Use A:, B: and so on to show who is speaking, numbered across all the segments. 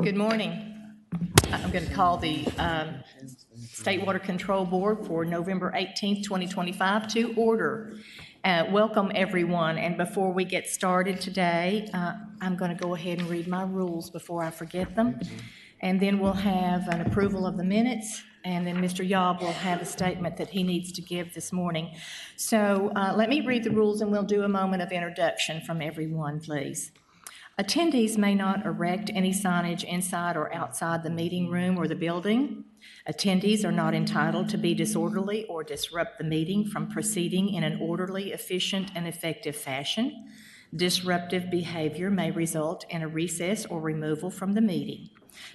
A: Good morning. I'm going to call the State Water Control Board for November 18th, 2025 to order. Welcome, everyone. And before we get started today, I'm going to go ahead and read my rules before I forget them. And then we'll have an approval of the minutes. And then Mr. Yob will have a statement that he needs to give this morning. So let me read the rules and we'll do a moment of introduction from everyone, please. Attendees may not erect any signage inside or outside the meeting room or the building. Attendees are not entitled to be disorderly or disrupt the meeting from proceeding in an orderly, efficient, and effective fashion. Disruptive behavior may result in a recess or removal from the meeting.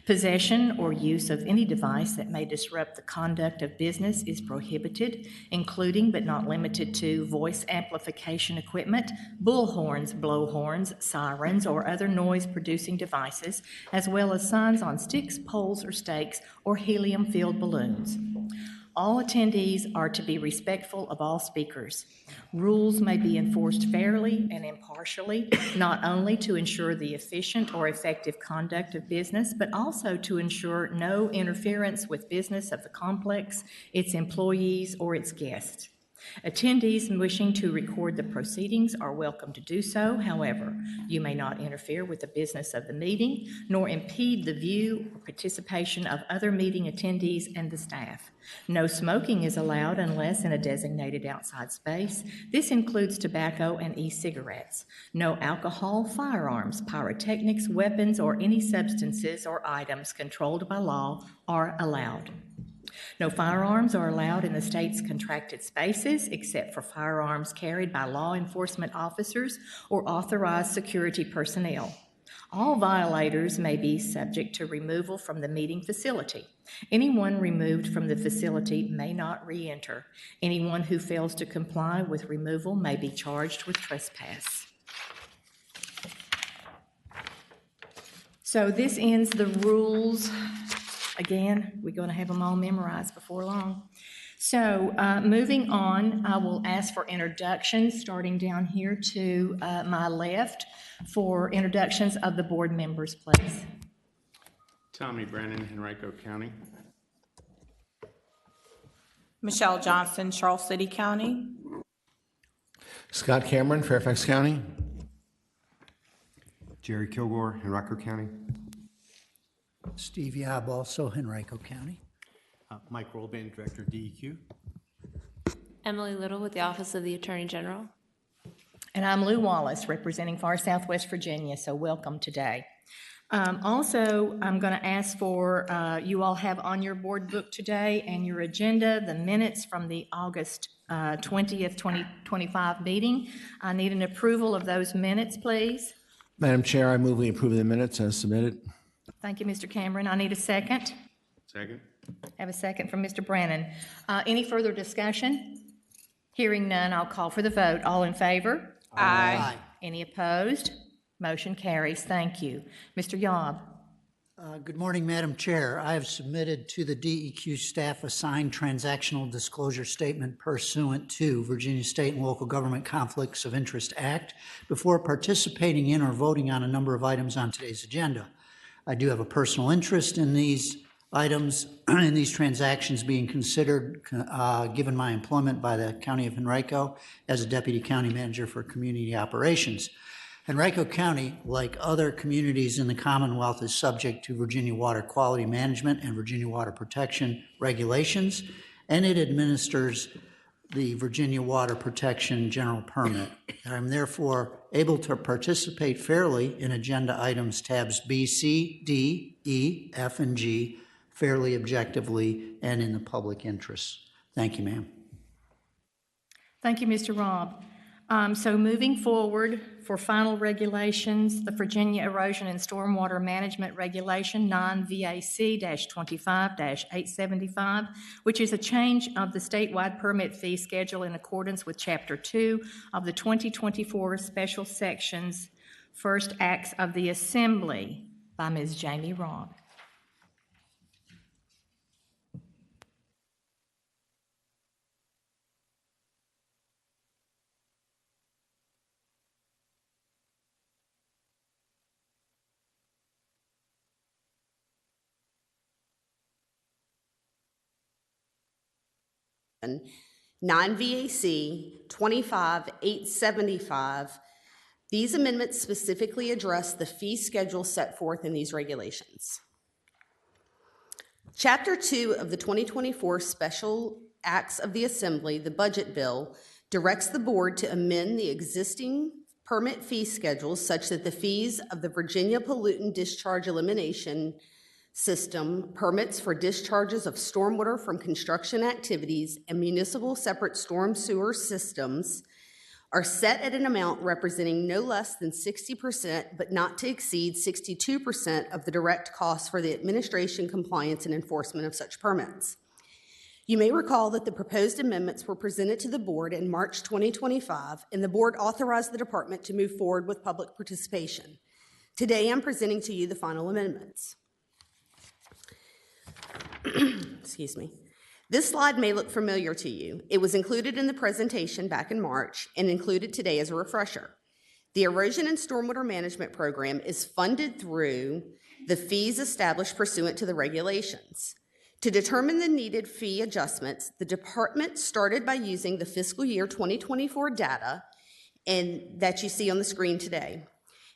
A: Possession or use of any device that may disrupt the conduct of business is prohibited, including but not limited to voice amplification equipment, bullhorns, blowhorns, sirens, or other noise-producing devices, as well as signs on sticks, poles, or stakes, or helium-filled balloons. All attendees are to be respectful of all speakers. Rules may be enforced fairly and impartially, not only to ensure the efficient or effective conduct of business, but also to ensure no interference with business of the complex, its employees, or its guests. Attendees wishing to record the proceedings are welcome to do so. However, you may not interfere with the business of the meeting, nor impede the view or participation of other meeting attendees and the staff. No smoking is allowed unless in a designated outside space. This includes tobacco and e-cigarettes. No alcohol, firearms, pyrotechnics, weapons, or any substances or items controlled by law are allowed. No firearms are allowed in the state's contracted spaces except for firearms carried by law enforcement officers or authorized security personnel. All violators may be subject to removal from the meeting facility. Anyone removed from the facility may not re-enter. Anyone who fails to comply with removal may be charged with trespass. So this ends the rules. Again, we're going to have them all memorized before long. So moving on, I will ask for introductions, starting down here to my left for introductions of the board members, please.
B: Tommy Brennan, Henrico County.
C: Michelle Johnson, Charles City County.
D: Scott Cameron, Fairfax County.
E: Jerry Kilgore, Henrico County.
F: Steve Yob, also Henrico County.
G: Mike Rolband, Director of DEQ.
H: Emily Little with the Office of the Attorney General.
A: And I'm Lou Wallace, representing Far Southwest Virginia, so welcome today. Also, I'm going to ask for, you all have on your board book today and your agenda the minutes from the August 20th, 2025 meeting. I need an approval of those minutes, please.
D: Madam Chair, I move we approve the minutes as submitted.
A: Thank you, Mr. Cameron. I need a second.
B: Second.
A: Have a second from Mr. Brannon. Any further discussion? Hearing none, I'll call for the vote. All in favor?
C: Aye.
A: Any opposed? Motion carries. Thank you. Mr. Yob.
F: Good morning, Madam Chair. I have submitted to the DEQ staff a signed transactional disclosure statement pursuant to Virginia State and Local Government Conflicts of Interest Act before participating in or voting on a number of items on today's agenda. I do have a personal interest in these items, in these transactions being considered, given my employment by the County of Henrico as a Deputy County Manager for Community Operations. Henrico County, like other communities in the Commonwealth, is subject to Virginia Water Quality Management and Virginia Water Protection regulations, and it administers the Virginia Water Protection General Permit. I'm therefore able to participate fairly in agenda items tabs B, C, D, E, F, and G, fairly, objectively, and in the public interest. Thank you, ma'am.
A: Thank you, Mr. Robb. So moving forward for final regulations, the Virginia Erosion and Stormwater Management Regulation 9-VAC-25-875, which is a change of the statewide permit fee schedule in accordance with Chapter 2 of the 2024 Special Sections First Acts of the Assembly by Ms. Jamie Robb.
I: 9 VAC 25-875. These amendments specifically address the fee schedule set forth in these regulations. Chapter 2 of the 2024 Special Acts of the Assembly, the Budget Bill, directs the board to amend the existing permit fee schedules such that the fees of the Virginia Pollutant Discharge Elimination System, permits for discharges of stormwater from construction activities, and municipal separate storm sewer systems are set at an amount representing no less than 60%, but not to exceed 62% of the direct costs for the administration, compliance, and enforcement of such permits. You may recall that the proposed amendments were presented to the board in March 2025, and the board authorized the department to move forward with public participation. Today, I'm presenting to you the final amendments. Excuse me. This slide may look familiar to you. It was included in the presentation back in March and included today as a refresher. The Erosion and Stormwater Management Program is funded through the fees established pursuant to the regulations. To determine the needed fee adjustments, the department started by using the fiscal year 2024 data that you see on the screen today.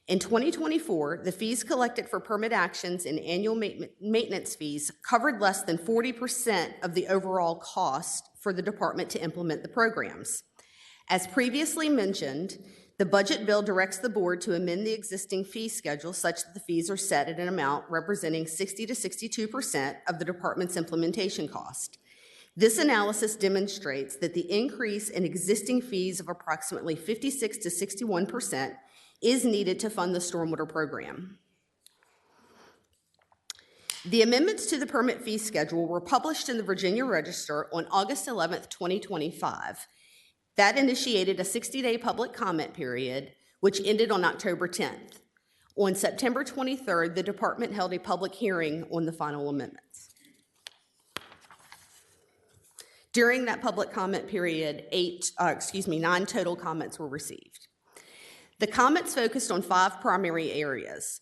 I: In 2024, the fees collected for permit actions and annual maintenance fees covered less than 40% of the overall cost for the department to implement the programs. As previously mentioned, the budget bill directs the board to amend the existing fee schedule such that the fees are set at an amount representing 60 to 62% of the department's implementation cost. This analysis demonstrates that the increase in existing fees of approximately 56 to 61% is needed to fund the stormwater program. The amendments to the permit fee schedule were published in the Virginia Register on August 11th, 2025. That initiated a 60-day public comment period, which ended on October 10th. On September 23rd, the department held a public hearing on the final amendments. During that public comment period, 9 total comments were received. The comments focused on 5 primary areas.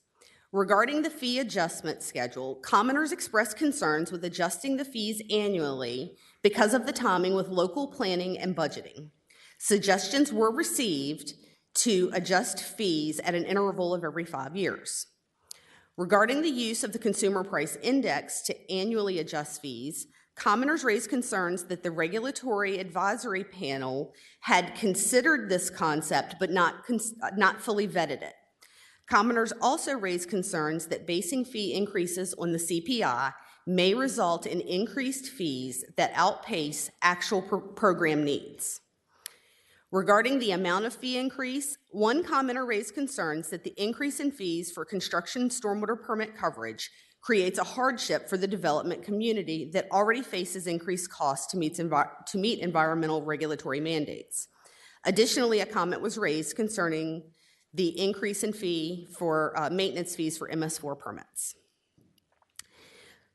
I: Regarding the fee adjustment schedule, commenters expressed concerns with adjusting the fees annually because of the timing with local planning and budgeting. Suggestions were received to adjust fees at an interval of every 5 years. Regarding the use of the Consumer Price Index to annually adjust fees, commenters raised concerns that the Regulatory Advisory Panel had considered this concept but not fully vetted it. Commenters also raised concerns that basing fee increases on the CPI may result in increased fees that outpace actual program needs. Regarding the amount of fee increase, one commenter raised concerns that the increase in fees for construction stormwater permit coverage creates a hardship for the development community that already faces increased costs to meet environmental regulatory mandates. Additionally, a comment was raised concerning the increase in fee for maintenance fees for MS4 permits.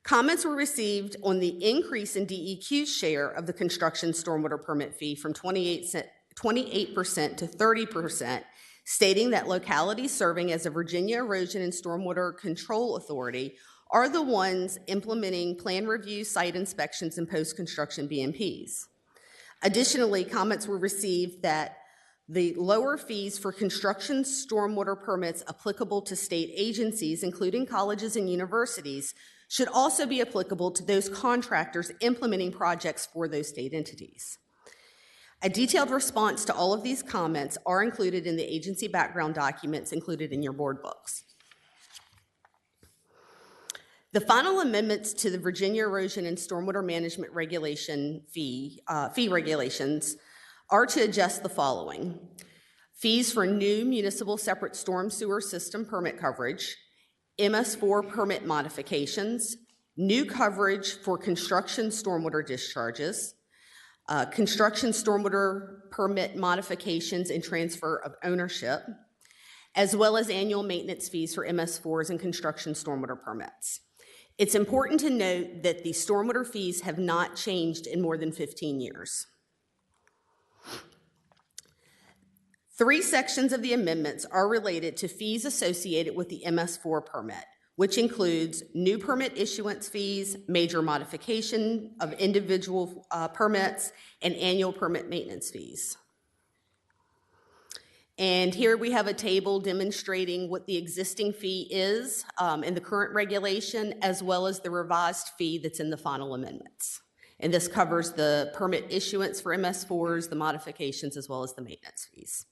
I: Comments were received on the increase in DEQ's share of the construction stormwater permit fee from 28% to 30%, stating that localities serving as a Virginia Erosion and Stormwater Control Authority are the ones implementing plan review, site inspections, and post-construction BMPs. Additionally, comments were received that the lower fees for construction stormwater permits applicable to state agencies, including colleges and universities, should also be applicable to those contractors implementing projects for those state entities. A detailed response to all of these comments are included in the agency background documents included in your board books. The final amendments to the Virginia Erosion and Stormwater Management Regulation fee regulations are to adjust the following: fees for new municipal separate storm sewer system permit coverage, MS4 permit modifications, new coverage for construction stormwater discharges, construction stormwater permit modifications and transfer of ownership, as well as annual maintenance fees for MS4s and construction stormwater permits. It's important to note that the stormwater fees have not changed in more than 15 years. 3 sections of the amendments are related to fees associated with the MS4 permit, which includes new permit issuance fees, major modification of individual permits, and annual permit maintenance fees. And here we have a table demonstrating what the existing fee is in the current regulation, as well as the revised fee that's in the final amendments. And this covers the permit issuance for MS4s, the modifications, as well as the maintenance fees.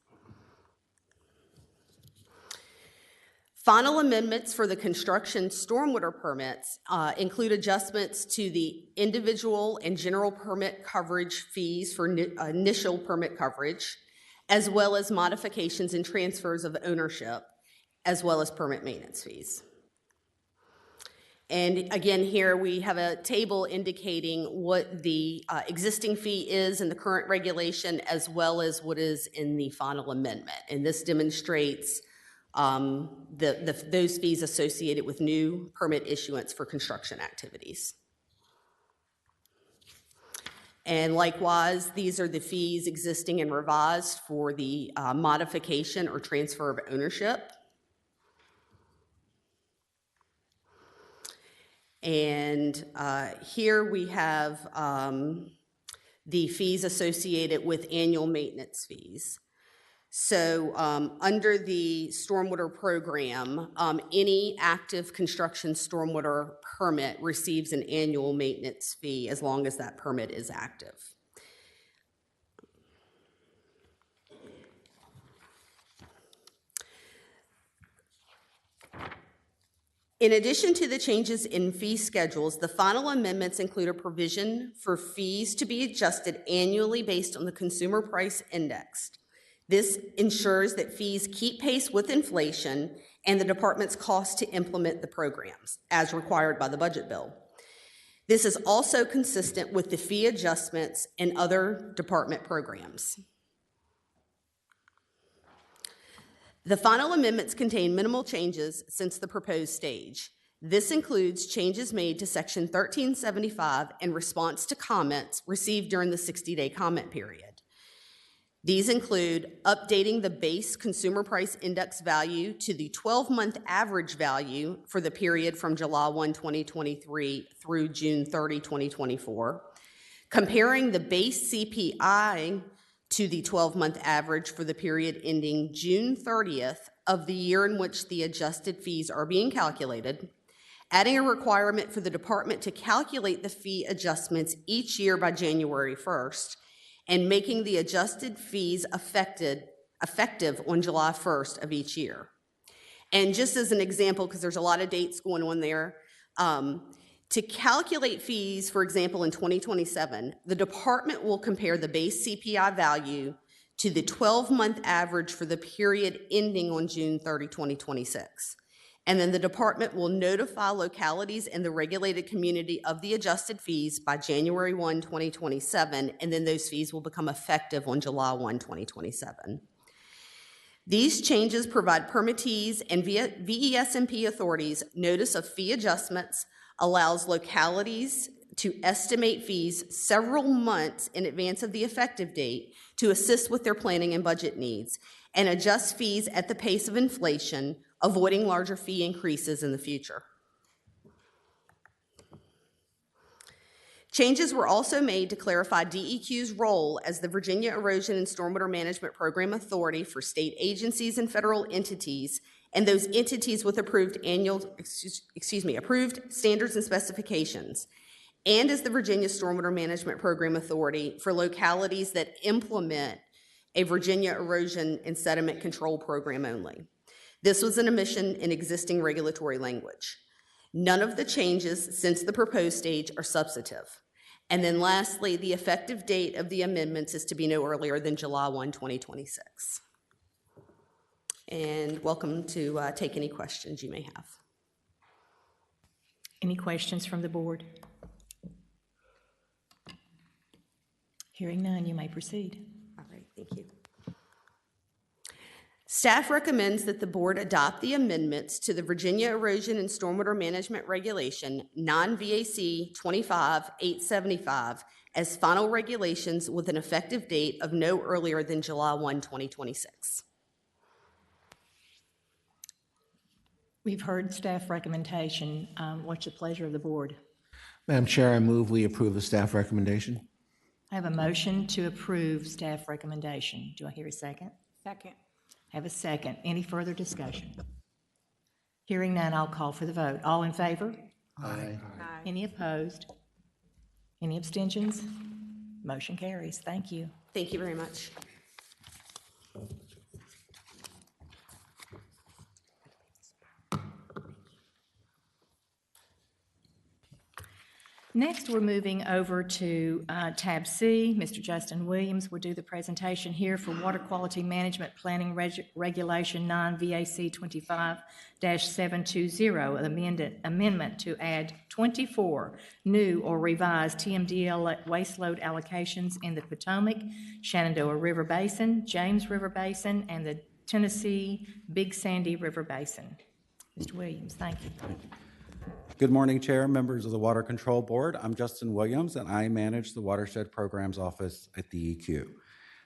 I: Final amendments for the construction stormwater permits include adjustments to the individual and general permit coverage fees for initial permit coverage, as well as modifications and transfers of ownership, as well as permit maintenance fees. And again, here we have a table indicating what the existing fee is in the current regulation, as well as what is in the final amendment. And this demonstrates those fees associated with new permit issuance for construction activities. And likewise, these are the fees existing and revised for the modification or transfer of ownership. And here we have the fees associated with annual maintenance fees. So under the stormwater program, any active construction stormwater permit receives an annual maintenance fee as long as that permit is active. In addition to the changes in fee schedules, the final amendments include a provision for fees to be adjusted annually based on the consumer price index. This ensures that fees keep pace with inflation and the department's cost to implement the programs, as required by the budget bill. This is also consistent with the fee adjustments in other department programs. The final amendments contain minimal changes since the proposed stage. This includes changes made to Section 1375 in response to comments received during the 60-day comment period. These include updating the base consumer price index value to the 12-month average value for the period from July 1, 2023 through June 30, 2024, comparing the base CPI to the 12-month average for the period ending June 30th of the year in which the adjusted fees are being calculated, adding a requirement for the department to calculate the fee adjustments each year by January 1st, and making the adjusted fees effective on July 1st of each year. And just as an example, because there's a lot of dates going on there, to calculate fees, for example, in 2027, the department will compare the base CPI value to the 12-month average for the period ending on June 30, 2026. And then the department will notify localities in the regulated community of the adjusted fees by January 1, 2027, and then those fees will become effective on July 1, 2027. These changes provide permittees and VESMP authorities notice of fee adjustments, allows localities to estimate fees several months in advance of the effective date to assist with their planning and budget needs, and adjust fees at the pace of inflation, avoiding larger fee increases in the future. Changes were also made to clarify DEQ's role as the Virginia Erosion and Stormwater Management Program Authority for state agencies and federal entities, and those entities with approved approved standards and specifications, and as the Virginia Stormwater Management Program Authority for localities that implement a Virginia Erosion and Sediment Control Program only. This was an omission in existing regulatory language. None of the changes since the proposed stage are substantive. And then lastly, the effective date of the amendments is to be no earlier than July 1, 2026. And welcome to take any questions you may have.
A: Any questions from the board? Hearing none, you may proceed.
I: All right, thank you. Staff recommends that the board adopt the amendments to the Virginia Erosion and Stormwater Management Regulation, non-VAC 25-875, as final regulations with an effective date of no earlier than July 1, 2026.
A: We've heard staff recommendation. What's the pleasure of the board?
D: Madam Chair, I move we approve the staff recommendation.
A: I have a motion to approve staff recommendation. Do I hear a second?
C: Second.
A: I have a second. Any further discussion? Hearing none, I'll call for the vote. All in favor?
D: Aye.
A: Any opposed? Any abstentions? Motion carries. Thank you.
I: Thank you very much.
A: Next, we're moving over to tab C. Mr. Justin Williams will do the presentation here for Water Quality Management Planning Regulation 9-VAC 25-720, amendment to add 24 new or revised TMDL waste load allocations in the Potomac, Shenandoah River Basin, James River Basin, and the Tennessee Big Sandy River Basin. Mr. Williams, thank you.
J: Good morning, Chair, members of the Water Control Board. I'm Justin Williams, and I manage the Watershed Programs Office at DEQ.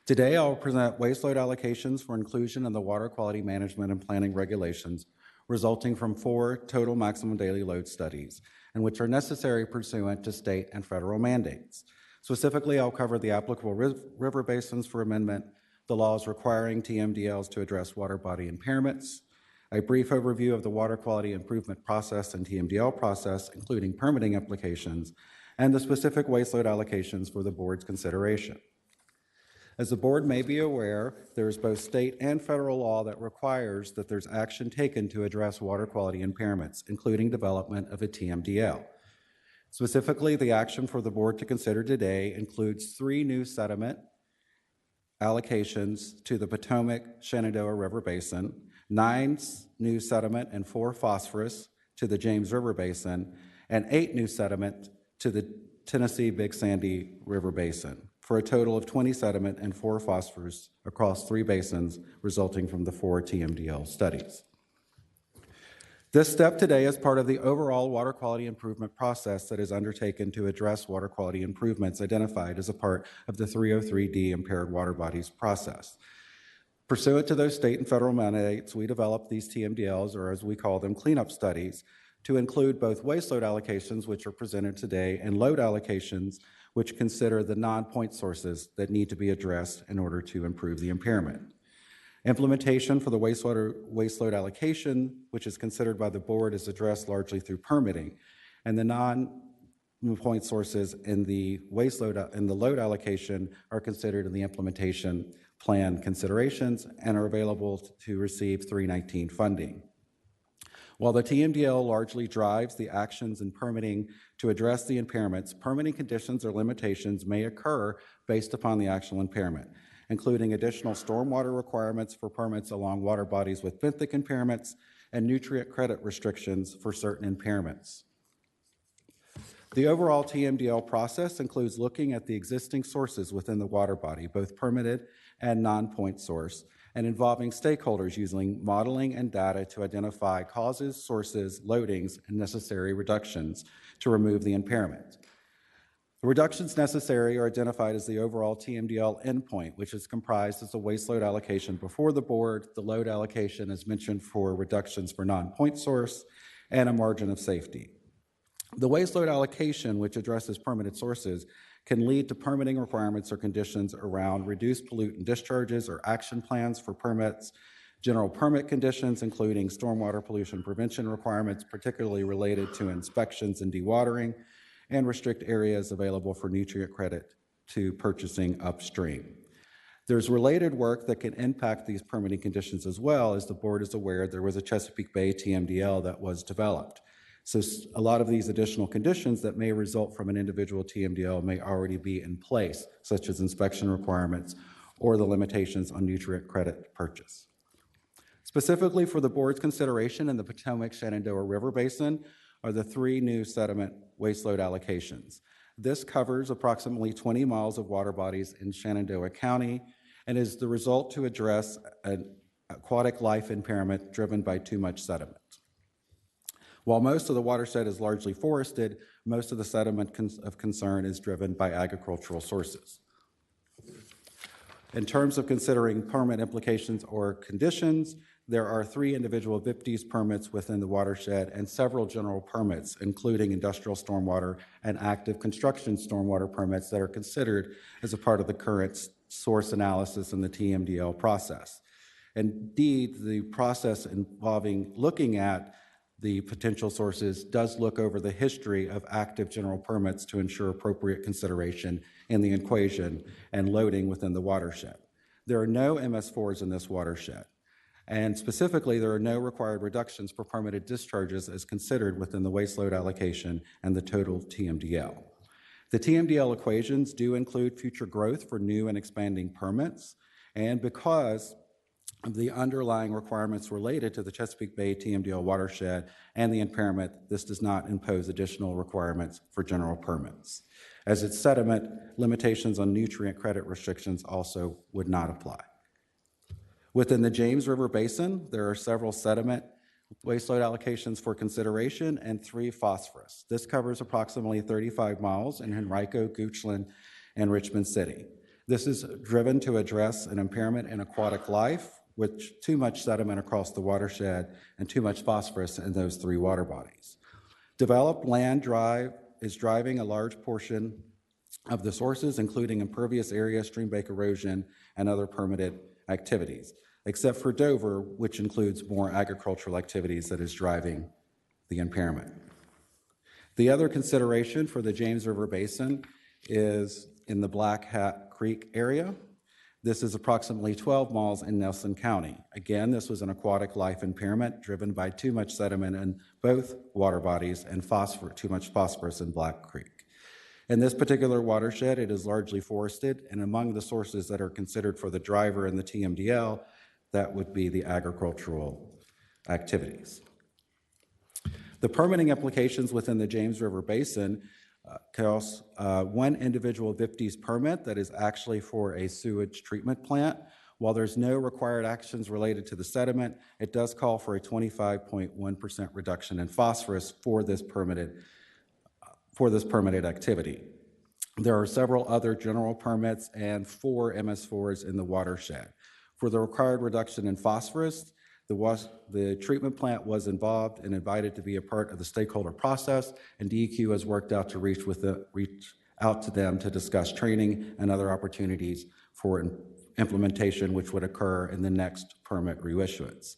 J: Today, I'll present waste load allocations for inclusion in the Water Quality Management and Planning Regulations resulting from 4 total maximum daily load studies, and which are necessary pursuant to state and federal mandates. Specifically, I'll cover the applicable river basins for amendment, the laws requiring TMDLs to address water body impairments, a brief overview of the water quality improvement process and TMDL process, including permitting applications, and the specific waste load allocations for the board's consideration. As the board may be aware, there is both state and federal law that requires that there's action taken to address water quality impairments, including development of a TMDL. Specifically, the action for the board to consider today includes 3 new sediment allocations to the Potomac Shenandoah River Basin, 9 new sediment and 4 phosphorus to the James River Basin, and 8 new sediment to the Tennessee Big Sandy River Basin, for a total of 20 sediment and 4 phosphorus across 3 basins resulting from the 4 TMDL studies. This step today is part of the overall water quality improvement process that is undertaken to address water quality improvements identified as a part of the 303D impaired water bodies process. Pursuant to those state and federal mandates, we developed these TMDLs, or as we call them, cleanup studies, to include both waste load allocations, which are presented today, and load allocations, which consider the non-point sources that need to be addressed in order to improve the impairment. Implementation for the waste load allocation, which is considered by the board, is addressed largely through permitting, and the non-point sources in the load allocation are considered in the implementation plan considerations and are available to receive 319 funding. While the TMDL largely drives the actions in permitting to address the impairments, permitting conditions or limitations may occur based upon the actual impairment, including additional stormwater requirements for permits along water bodies with benthic impairments and nutrient credit restrictions for certain impairments. The overall TMDL process includes looking at the existing sources within the water body, both permitted and non-point source, and involving stakeholders using modeling and data to identify causes, sources, loadings, and necessary reductions to remove the impairment. The reductions necessary are identified as the overall TMDL endpoint, which is comprised as a waste load allocation before the board, the load allocation is mentioned for reductions for non-point source, and a margin of safety. The waste load allocation, which addresses permitted sources, can lead to permitting requirements or conditions around reduced pollutant discharges or action plans for permits, general permit conditions, including stormwater pollution prevention requirements, particularly related to inspections and dewatering, and restrict areas available for nutrient credit to purchasing upstream. There's related work that can impact these permitting conditions as well. As the board is aware, there was a Chesapeake Bay TMDL that was developed. So a lot of these additional conditions that may result from an individual TMDL may already be in place, such as inspection requirements or the limitations on nutrient credit purchase. Specifically for the board's consideration in the Potomac Shenandoah River Basin are the 3 new sediment waste load allocations. This covers approximately 20 miles of water bodies in Shenandoah County and is the result to address an aquatic life impairment driven by too much sediment. While most of the watershed is largely forested, most of the sediment of concern is driven by agricultural sources. In terms of considering permit implications or conditions, there are 3 individual VIPDs permits within the watershed and several general permits, including industrial stormwater and active construction stormwater permits that are considered as a part of the current source analysis in the TMDL process. Indeed, the process involving looking at the potential sources does look over the history of active general permits to ensure appropriate consideration in the equation and loading within the watershed. There are no MS4s in this watershed. And specifically, there are no required reductions for permitted discharges as considered within the waste load allocation and the total TMDL. The TMDL equations do include future growth for new and expanding permits, and because of the underlying requirements related to the Chesapeake Bay TMDL watershed and the impairment, this does not impose additional requirements for general permits. As its sediment, limitations on nutrient credit restrictions also would not apply. Within the James River Basin, there are several sediment waste load allocations for consideration and 3 phosphorus. This covers approximately 35 miles in Henrico, Goochland, and Richmond City. This is driven to address an impairment in aquatic life, with too much sediment across the watershed and too much phosphorus in those 3 water bodies. Developed land is driving a large portion of the sources, including impervious area, stream bank erosion, and other permitted activities, except for Dover, which includes more agricultural activities that is driving the impairment. The other consideration for the James River Basin is in the Black Hat Creek area. This is approximately 12 miles in Nelson County. Again, this was an aquatic life impairment driven by too much sediment in both water bodies and too much phosphorus in Black Creek. In this particular watershed, it is largely forested, and among the sources that are considered for the driver in the TMDL, that would be the agricultural activities. The permitting applications within the James River Basin costs 1 individual VIPDs permit that is actually for a sewage treatment plant. While there's no required actions related to the sediment, it does call for a 25.1% reduction in phosphorus for this permitted activity. There are several other general permits and 4 MS4s in the watershed. For the required reduction in phosphorus, the treatment plant was involved and invited to be a part of the stakeholder process, and DEQ has worked out to reach out to them to discuss training and other opportunities for implementation, which would occur in the next permit reissuance.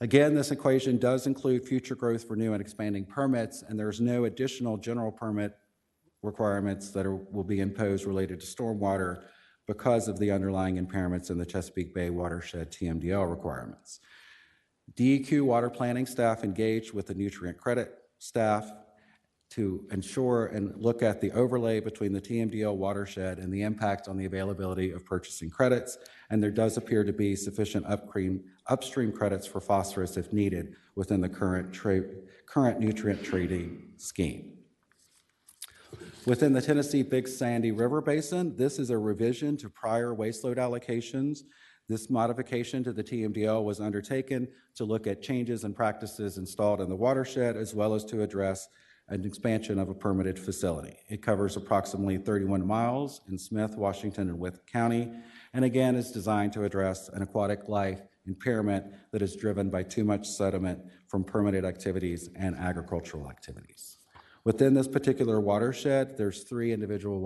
J: Again, this equation does include future growth for new and expanding permits, and there's no additional general permit requirements that will be imposed related to stormwater because of the underlying impairments in the Chesapeake Bay watershed TMDL requirements. DEQ water planning staff engaged with the nutrient credit staff to ensure and look at the overlay between the TMDL watershed and the impact on the availability of purchasing credits, and there does appear to be sufficient upstream credits for phosphorus if needed within the current nutrient trading scheme. Within the Tennessee Big Sandy River Basin, this is a revision to prior waste load allocations. This modification to the TMDL was undertaken to look at changes and practices installed in the watershed, as well as to address an expansion of a permitted facility. It covers approximately 31 miles in Smith, Washington, and Wythe County, and again is designed to address an aquatic life impairment that is driven by too much sediment from permitted activities and agricultural activities. Within this particular watershed, there's 3 individual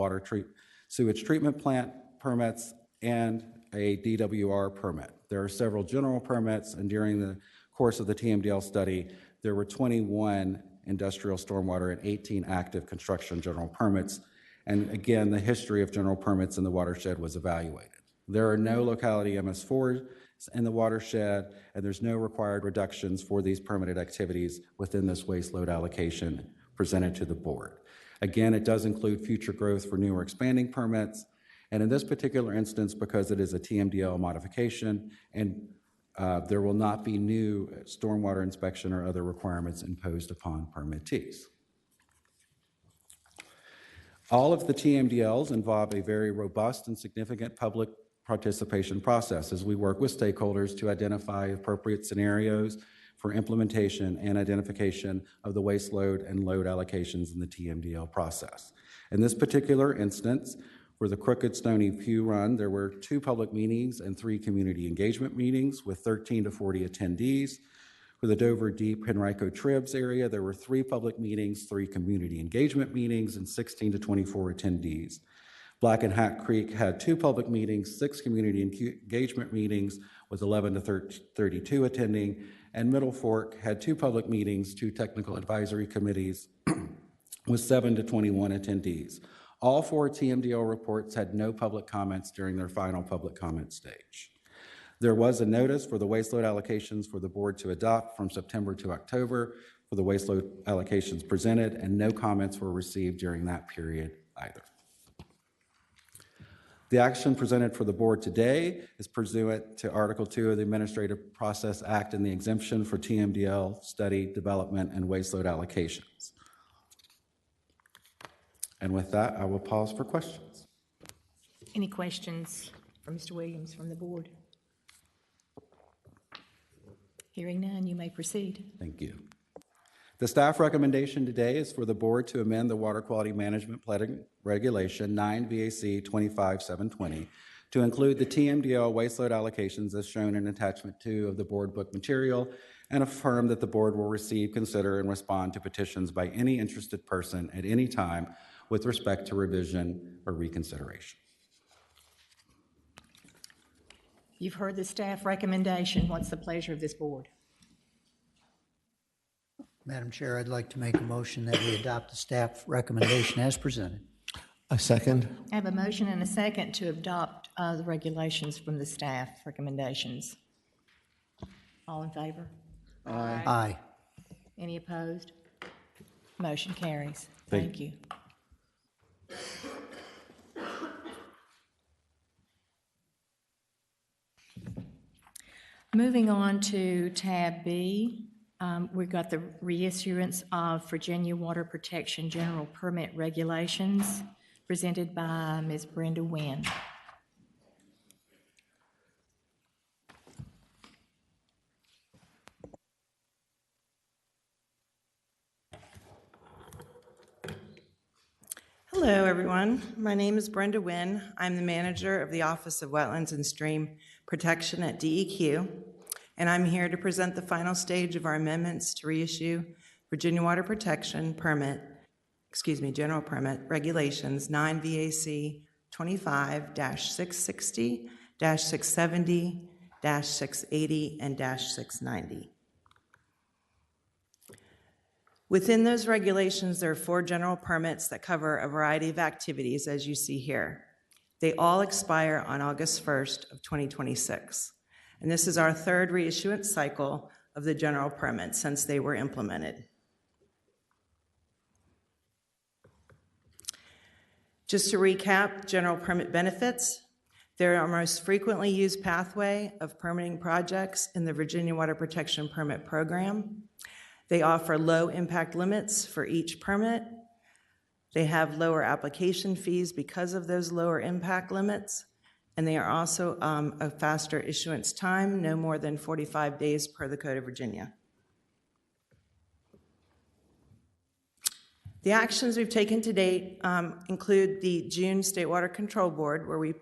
J: sewage treatment plant permits and a DWR permit. There are several general permits, and during the course of the TMDL study, there were 21 industrial stormwater and 18 active construction general permits. And again, the history of general permits in the watershed was evaluated. There are no locality MS4s in the watershed, and there's no required reductions for these permitted activities within this waste load allocation presented to the board. Again, it does include future growth for new or expanding permits, and in this particular instance, because it is a TMDL modification, and there will not be new stormwater inspection or other requirements imposed upon permittees. All of the TMDLs involve a very robust and significant public participation process as we work with stakeholders to identify appropriate scenarios for implementation and identification of the waste load and load allocations in the TMDL process. In this particular instance, For the Crooked Stony Pew Run, there were 2 public meetings and 3 community engagement meetings with 13 to 40 attendees. For the Dover Deep Henrico Tribs area, there were 3 public meetings, 3 community engagement meetings, and 16 to 24 attendees. Black and Hat Creek had 2 public meetings, 6 community engagement meetings with 11 to 32 attending, and Middle Fork had 2 public meetings, 2 technical advisory committees with 7 to 21 attendees. All 4 TMDL reports had no public comments during their final public comment stage. There was a notice for the waste load allocations for the board to adopt from September to October for the waste load allocations presented, and no comments were received during that period either. The action presented for the board today is pursuant to Article 2 of the Administrative Process Act and the exemption for TMDL study, development, and waste load allocations. And with that, I will pause for questions.
A: Any questions for Mr. Williams from the board? Hearing none, you may proceed.
J: Thank you. The staff recommendation today is for the board to amend the Water Quality Management Planning Regulation 9 VAC 25720 to include the TMDL waste load allocations as shown in attachment 2 of the board book material, and affirm that the board will receive, consider, and respond to petitions by any interested person at any time with respect to revision or reconsideration.
A: You've heard the staff recommendation. What's the pleasure of this board?
F: Madam Chair, I'd like to make a motion that we adopt the staff recommendation as presented.
D: A second.
A: I have a motion and a second to adopt the regulations from the staff recommendations. All in favor?
F: Aye.
A: Any opposed? Motion carries. Thank you. Moving on to tab B, we've got the reissuance of Virginia Water Protection General Permit Regulations presented by Ms. Brenda Wynn.
K: Hello, everyone. My name is Brenda Wynn. I'm the manager of the Office of Wetlands and Stream Protection at DEQ, and I'm here to present the final stage of our amendments to reissue Virginia Water Protection General Permit Regulations 9 VAC 25-660, -670, -680, and -690. Within those regulations, there are 4 general permits that cover a variety of activities, as you see here. They all expire on August 1st of 2026. And this is our 3rd reissuance cycle of the general permit since they were implemented. Just to recap, general permit benefits. They're our most frequently used pathway of permitting projects in the Virginia Water Protection Permit Program. They offer low impact limits for each permit. They have lower application fees because of those lower impact limits. And they are also a faster issuance time, no more than 45 days per the Code of Virginia. The actions we've taken to date include the June State Water Control Board, where we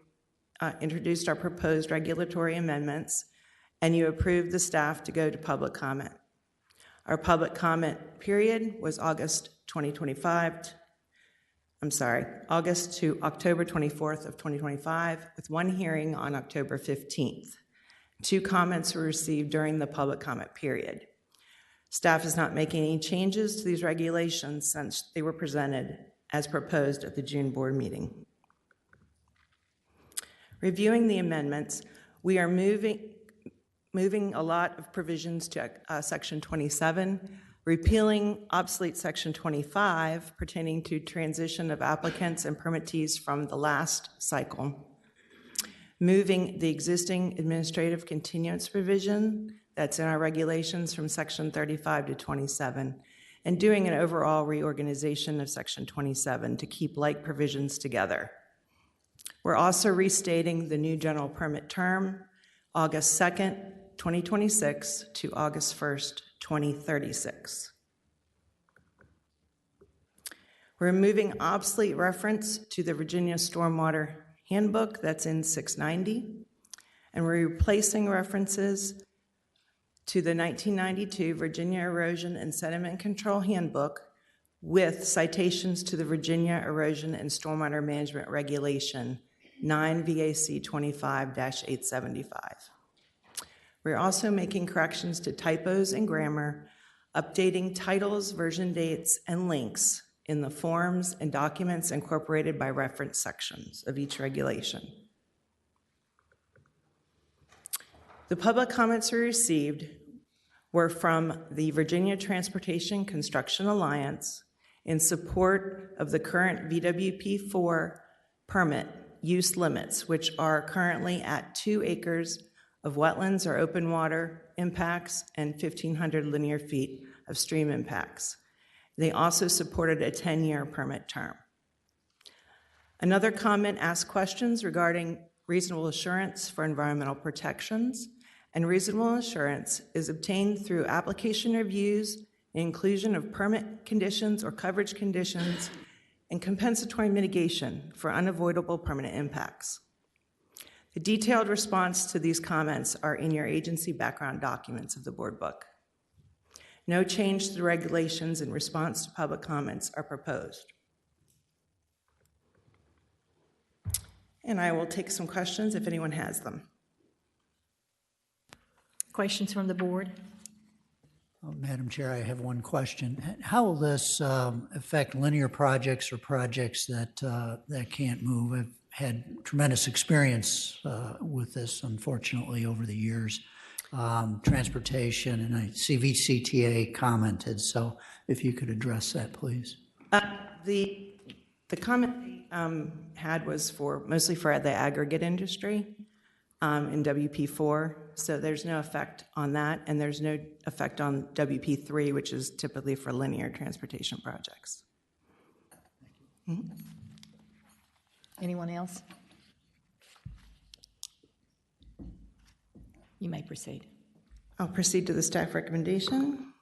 K: introduced our proposed regulatory amendments, and you approved the staff to go to public comment. Our public comment period was August to October 24th of 2025, with 1 hearing on October 15th. 2 comments were received during the public comment period. Staff is not making any changes to these regulations since they were presented as proposed at the June board meeting. Reviewing the amendments, we are moving a lot of provisions to Section 27, repealing obsolete Section 25 pertaining to transition of applicants and permittees from the last cycle, moving the existing administrative continuance provision that's in our regulations from Section 35 to 27, and doing an overall reorganization of Section 27 to keep like provisions together. We're also restating the new general permit term, August 2nd, 2026 to August 1st, 2036. We're removing obsolete reference to the Virginia Stormwater Handbook that's in 690, and we're replacing references to the 1992 Virginia Erosion and Sediment Control Handbook with citations to the Virginia Erosion and Stormwater Management Regulation 9 VAC 25-875. We're also making corrections to typos and grammar, updating titles, version dates, and links in the forms and documents incorporated by reference sections of each regulation. The public comments we received were from the Virginia Transportation Construction Alliance in support of the current VWP4 permit use limits, which are currently at 2 acres of wetlands or open water impacts and 1,500 linear feet of stream impacts. They also supported a 10-year permit term. Another comment asked questions regarding reasonable assurance for environmental protections, and reasonable assurance is obtained through application reviews, inclusion of permit conditions or coverage conditions, and compensatory mitigation for unavoidable permanent impacts. The detailed response to these comments are in your agency background documents of the board book. No change to the regulations in response to public comments are proposed. And I will take some questions if anyone has them.
A: Questions from the board?
F: Madam Chair, I have one question. How will this affect linear projects or projects that can't move? I've had tremendous experience with this, unfortunately, over the years. Transportation, and I see VCTA commented, so if you could address that, please.
K: The comment had was mostly for the aggregate industry in WP4, so there's no effect on that, and there's no effect on WP3, which is typically for linear transportation projects. Mm-hmm.
A: Anyone else? You may proceed.
K: I'll proceed to the staff recommendation.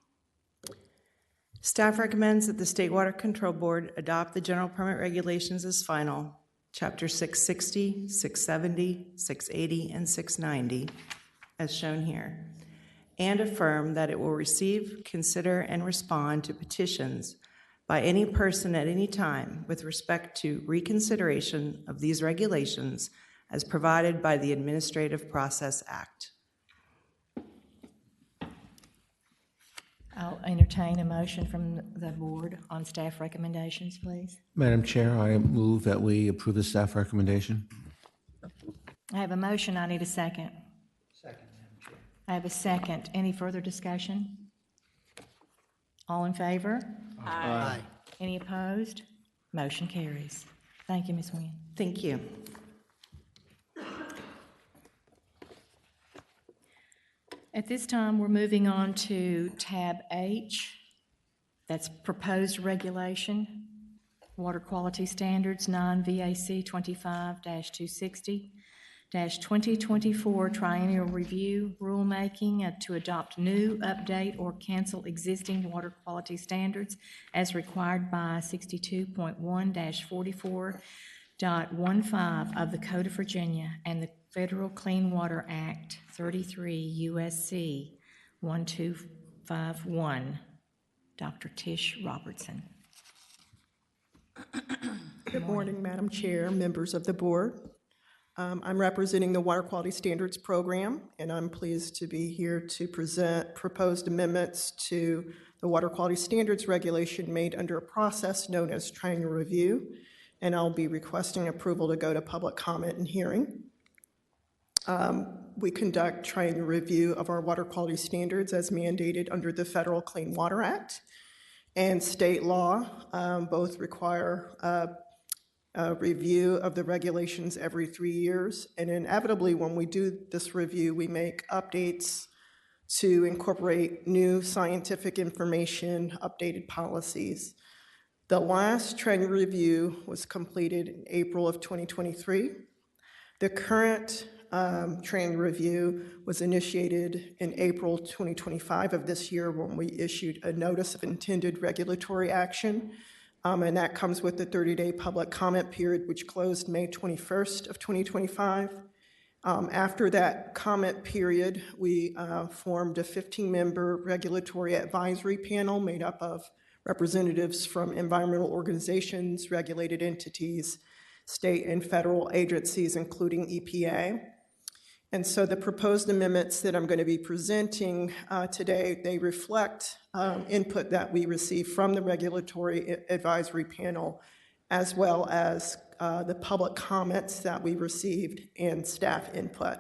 K: Staff recommends that the State Water Control Board adopt the general permit regulations as final, Chapter 660, 670, 680, and 690, as shown here, and affirm that it will receive, consider, and respond to petitions by any person at any time with respect to reconsideration of these regulations as provided by the Administrative Process Act.
A: I'll entertain a motion from the board on staff recommendations, please.
D: Madam Chair, I move that we approve the staff recommendation.
A: I have a motion. I need a second.
F: Second, Madam Chair.
A: I have a second. Any further discussion? All in favor?
F: Aye.
A: Any opposed? Motion carries. Thank you, Ms. Nguyen.
K: Thank you.
A: At this time, we're moving on to tab H. That's proposed regulation, water quality standards, 9 VAC 25-260-2024 triennial review rulemaking to adopt new, update, or cancel existing water quality standards as required by 62.1-44.15 of the Code of Virginia and the Federal Clean Water Act 33 USC 1251. Dr. Tish Robertson.
L: Good morning, Madam Chair, members of the board. I'm representing the Water Quality Standards Program, and I'm pleased to be here to present proposed amendments to the Water Quality Standards Regulation made under a process known as triennial review, and I'll be requesting approval to go to public comment and hearing. We conduct triennial review of our water quality standards as mandated under the Federal Clean Water Act and state law. Both require a review of the regulations every 3 years, and inevitably when we do this review, we make updates to incorporate new scientific information, updated policies. The last triennial review was completed in April of 2023. The current triennial review was initiated in April 2025 of this year when we issued a notice of intended regulatory action and that comes with the 30-day public comment period, which closed May 21st of 2025. After that comment period, we formed a 15-member regulatory advisory panel made up of representatives from environmental organizations, regulated entities, state and federal agencies, including EPA. And so the proposed amendments that I'm going to be presenting today, they reflect input that we received from the regulatory advisory panel, as well as the public comments that we received and staff input.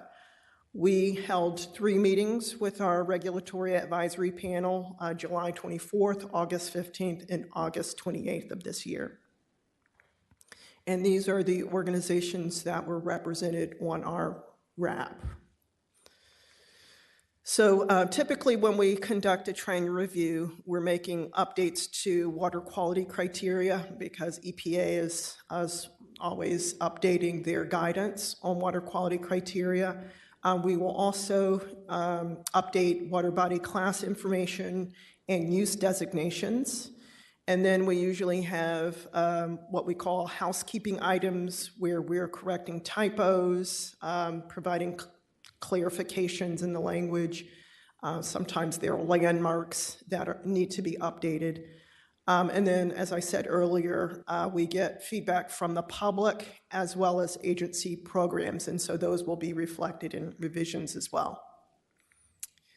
L: We held 3 meetings with our regulatory advisory panel, July 24th, August 15th, and August 28th of this year. And these are the organizations that were represented on our RAP. So typically when we conduct a training review, we're making updates to water quality criteria because EPA is always updating their guidance on water quality criteria. We will also update water body class information and use designations. And then we usually have what we call housekeeping items where we're correcting typos, providing clarifications in the language. Sometimes there are landmarks that need to be updated. And then, as I said earlier, we get feedback from the public as well as agency programs, and so those will be reflected in revisions as well.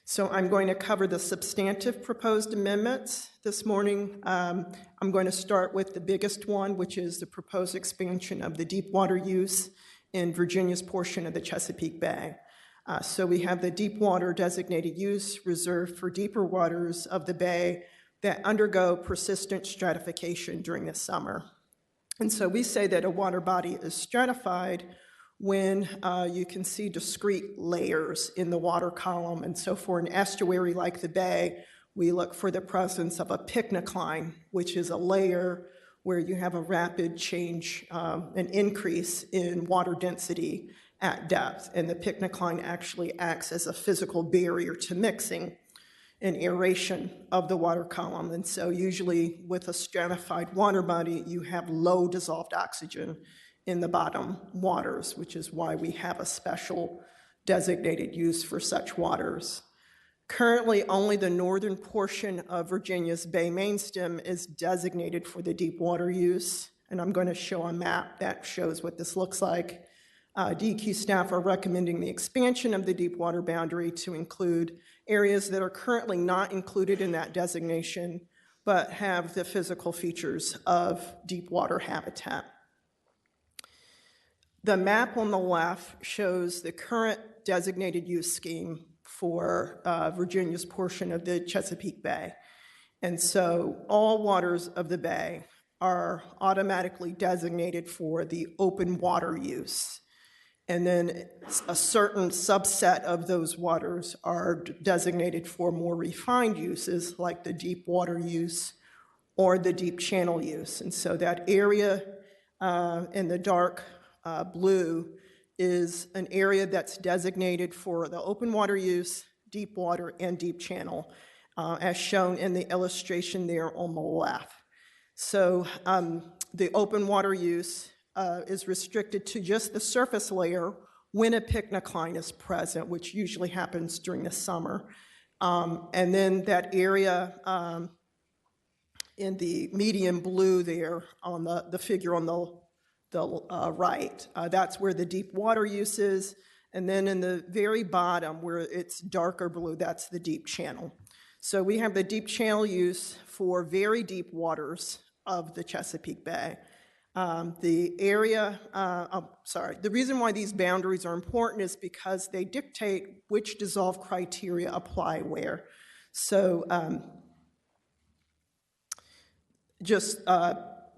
L: So I'm going to cover the substantive proposed amendments this morning. I'm going to start with the biggest one, which is the proposed expansion of the deep water use in Virginia's portion of the Chesapeake Bay. So we have the deep water designated use reserved for deeper waters of the bay that undergo persistent stratification during the summer. And so we say that a water body is stratified when you can see discrete layers in the water column. And so for an estuary like the bay, we look for the presence of a pycnocline, which is a layer where you have a rapid change, an increase in water density at depth. And the pycnocline actually acts as a physical barrier to mixing and aeration of the water column. And so usually with a stratified water body, you have low dissolved oxygen in the bottom waters, which is why we have a special designated use for such waters. Currently, only the northern portion of Virginia's Bay mainstem is designated for the deep water use. And I'm going to show a map that shows what this looks like. DEQ staff are recommending the expansion of the deep water boundary to include areas that are currently not included in that designation, but have the physical features of deep water habitat. The map on the left shows the current designated use scheme for Virginia's portion of the Chesapeake Bay. And so all waters of the bay are automatically designated for the open water use. And then a certain subset of those waters are designated for more refined uses, like the deep water use or the deep channel use. And so that area in the dark blue is an area that's designated for the open water use, deep water, and deep channel, as shown in the illustration there on the left. So the open water use is restricted to just the surface layer when a pycnocline is present, which usually happens during the summer. And then that area in the medium blue there on the figure on the right, that's where the deep water use is. And then in the very bottom where it's darker blue, that's the deep channel. So we have the deep channel use for very deep waters of the Chesapeake Bay. The reason why these boundaries are important is because they dictate which dissolve criteria apply where. So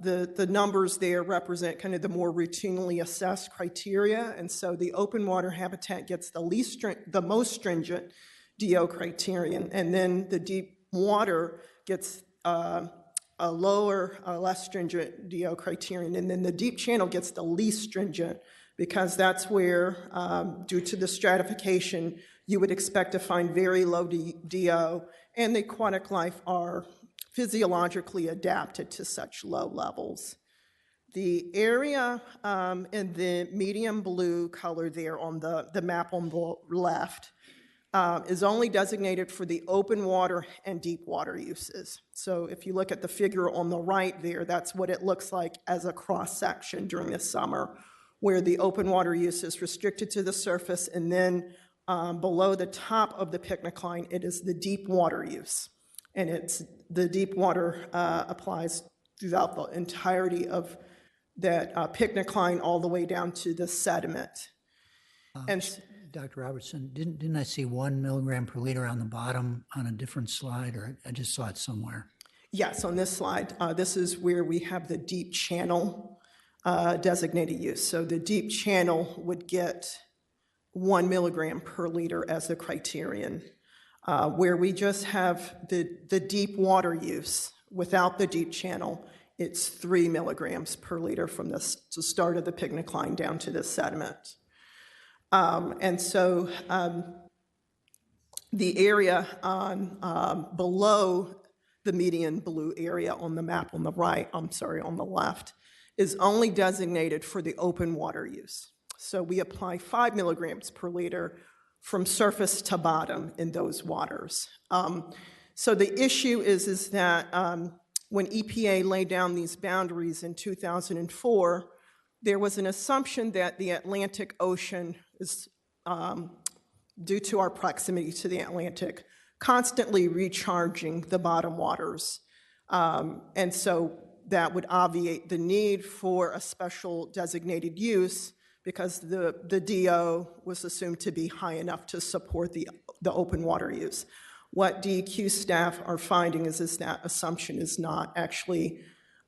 L: the numbers there represent kind of the more routinely assessed criteria, and so the open water habitat gets the most stringent DO criterion, and then the deep water gets a lower, less stringent DO criterion, and then the deep channel gets the least stringent because that's where, due to the stratification, you would expect to find very low DO, and the aquatic life are physiologically adapted to such low levels. The area in the medium blue color there on the map on the left is only designated for the open water and deep water uses. So if you look at the figure on the right there, that's what it looks like as a cross-section during the summer, where the open water use is restricted to the surface, and then below the top of the picnic line, it is the deep water use. And it's the deep water applies throughout the entirety of that picnic line all the way down to the sediment. And
F: Dr. Robertson, didn't I see 1 milligram per liter on the bottom on a different slide, or I just saw it somewhere?
L: yes, on this slide, this is where we have the deep channel designated use. So the deep channel would get 1 milligram per liter as the criterion, where we just have the deep water use without the deep channel. It's 3 milligrams per liter from the start of the picnic line down to the sediment. And so the area on below the median blue area on the map on the right, on the left, is only designated for the open water use. So we apply 5 milligrams per liter from surface to bottom in those waters. So the issue is that when EPA laid down these boundaries in 2004, there was an assumption that the Atlantic Ocean is, due to our proximity to the Atlantic, constantly recharging the bottom waters. And so that would obviate the need for a special designated use because the DO was assumed to be high enough to support the open water use. What DEQ staff are finding is that assumption is not actually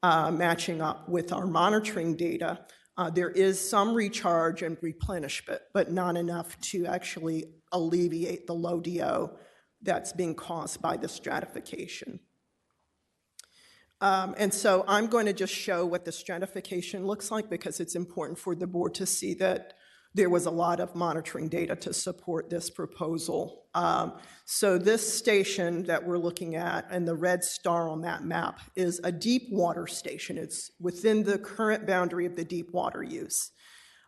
L: matching up with our monitoring data. There is some recharge and replenishment, but not enough to actually alleviate the low DO that's being caused by the stratification. And so I'm going to just show what the stratification looks like because it's important for the board to see that there was a lot of monitoring data to support this proposal. So this station that we're looking at and the red star on that map is a deep water station. It's within the current boundary of the deep water use.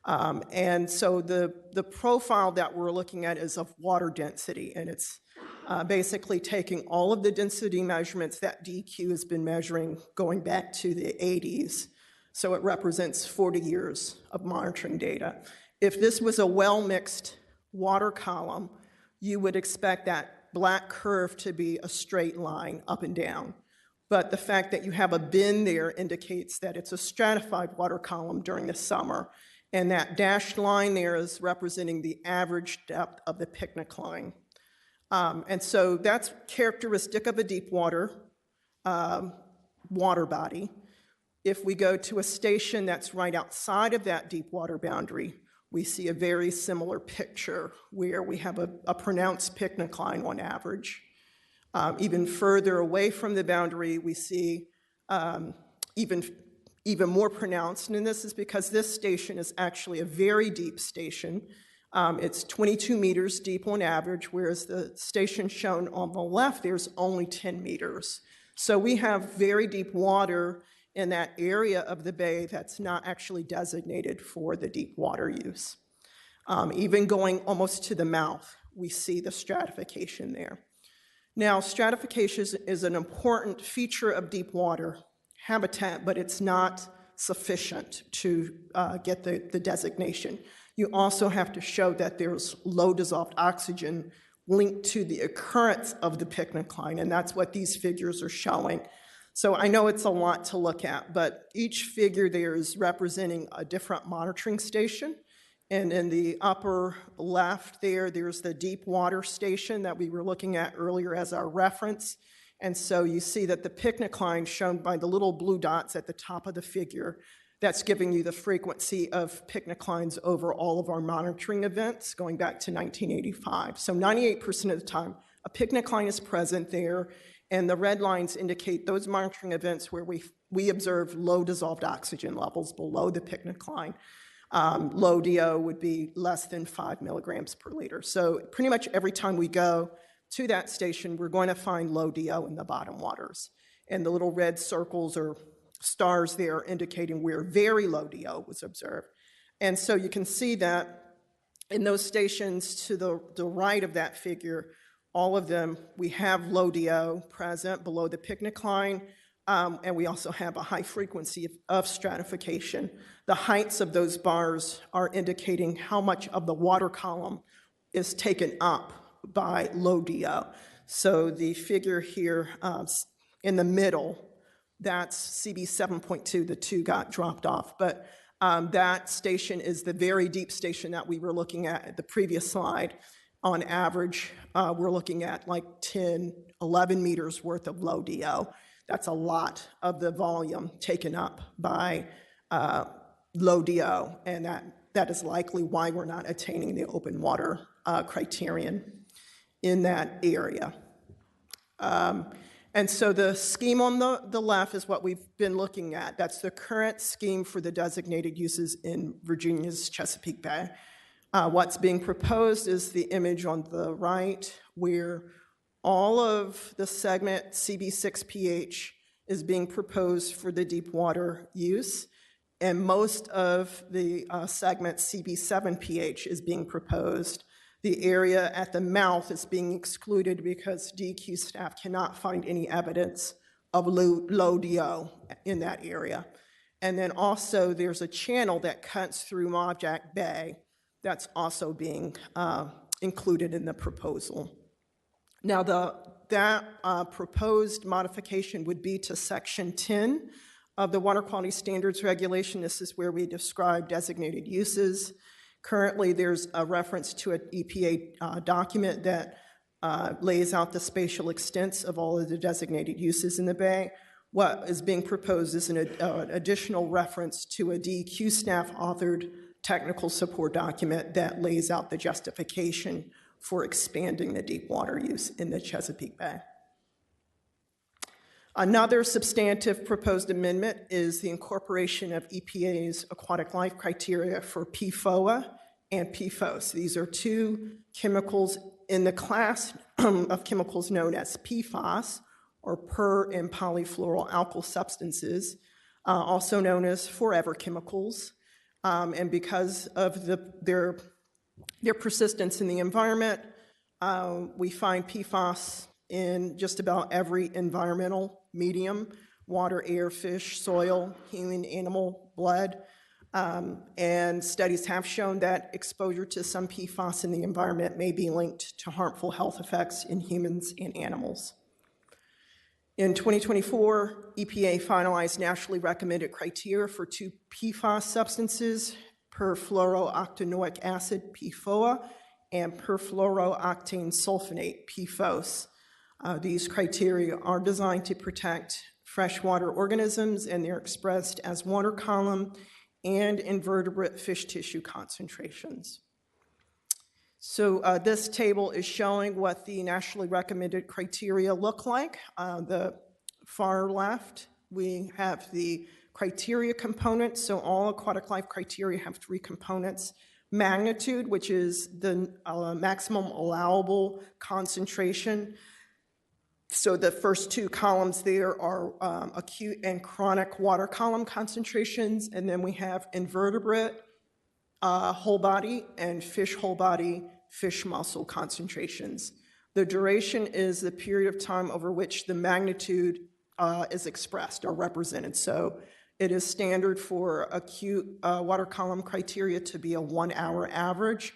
L: And so the profile that we're looking at is of water density, and it's basically taking all of the density measurements that DEQ has been measuring going back to the 80s. So it represents 40 years of monitoring data. If this was a well-mixed water column, you would expect that black curve to be a straight line up and down. But the fact that you have a bin there indicates that it's a stratified water column during the summer. And that dashed line there is representing the average depth of the picnic line. And so that's characteristic of a deep water water body. If we go to a station that's right outside of that deep water boundary, we see a very similar picture where we have a pronounced picnic line on average. Even further away from the boundary, we see even more pronounced, and this is because this station is actually a very deep station. It's 22 meters deep on average, whereas the station shown on the left, there's only 10 meters. So we have very deep water in that area of the bay that's not actually designated for the deep water use. Even going almost to the mouth, we see the stratification there. Now, stratification is an important feature of deep water habitat, but it's not sufficient to get the designation. You also have to show that there's low dissolved oxygen linked to the occurrence of the picnic line, and that's what these figures are showing. So I know it's a lot to look at, but each figure there is representing a different monitoring station. And in the upper left there, there's the deep water station that we were looking at earlier as our reference. And so you see that the picnic line shown by the little blue dots at the top of the figure, that's giving you the frequency of picnic lines over all of our monitoring events going back to 1985. So 98% of the time, a picnic line is present there, and the red lines indicate those monitoring events where we observe low dissolved oxygen levels below the picnic line. Low DO would be less than 5 milligrams per liter. So pretty much every time we go to that station, we're going to find low DO in the bottom waters. and the little red circles or stars there indicating where very low DO was observed. And so you can see that in those stations to the right of that figure, all of them, we have low DO present below the picnic line, and we also have a high frequency of stratification. The heights of those bars are indicating how much of the water column is taken up by low DO. So the figure here in the middle, that's CB 7.2, the 2 got dropped off, but that station is the very deep station that we were looking at the previous slide. On average, we're looking at like 10, 11 meters worth of low DO. That's a lot of the volume taken up by low DO, and that is likely why we're not attaining the open water criterion in that area. And so the scheme on the left is what we've been looking at. That's the current scheme for the designated uses in Virginia's Chesapeake Bay. What's being proposed is the image on the right, where all of the segment CB6PH is being proposed for the deep water use, and most of the segment CB7PH is being proposed. The area at the mouth is being excluded because DEQ staff cannot find any evidence of low DO in that area. And then also there's a channel that cuts through Maujack Bay that's also being included in the proposal. Now that proposed modification would be to Section 10 of the Water Quality Standards Regulation. This is where we describe designated uses. Currently, there's a reference to an EPA document that lays out the spatial extents of all of the designated uses in the bay. What is being proposed is an additional reference to a DEQ staff-authored technical support document that lays out the justification for expanding the deep water use in the Chesapeake Bay. Another substantive proposed amendment is the incorporation of EPA's aquatic life criteria for PFOA and PFOS. These are two chemicals in the class of chemicals known as PFAS, or per and polyfluoroalkyl substances, also known as forever chemicals. And because of their persistence in the environment, we find PFAS in just about every environmental medium: water, air, fish, soil, human, animal, blood. And studies have shown that exposure to some PFAS in the environment may be linked to harmful health effects in humans and animals. In 2024, EPA finalized nationally recommended criteria for two PFAS substances: perfluorooctanoic acid, PFOA, and perfluorooctane sulfonate, PFOS. These criteria are designed to protect freshwater organisms, and they're expressed as water column and invertebrate fish tissue concentrations. So this table is showing what the nationally recommended criteria look like. The far left, we have the criteria components. So all aquatic life criteria have three components: magnitude, which is the maximum allowable concentration. So the first two columns there are acute and chronic water column concentrations, and then we have invertebrate whole body and fish whole body, fish muscle concentrations. The duration is the period of time over which the magnitude is expressed or represented. So it is standard for acute water column criteria to be a 1 hour average.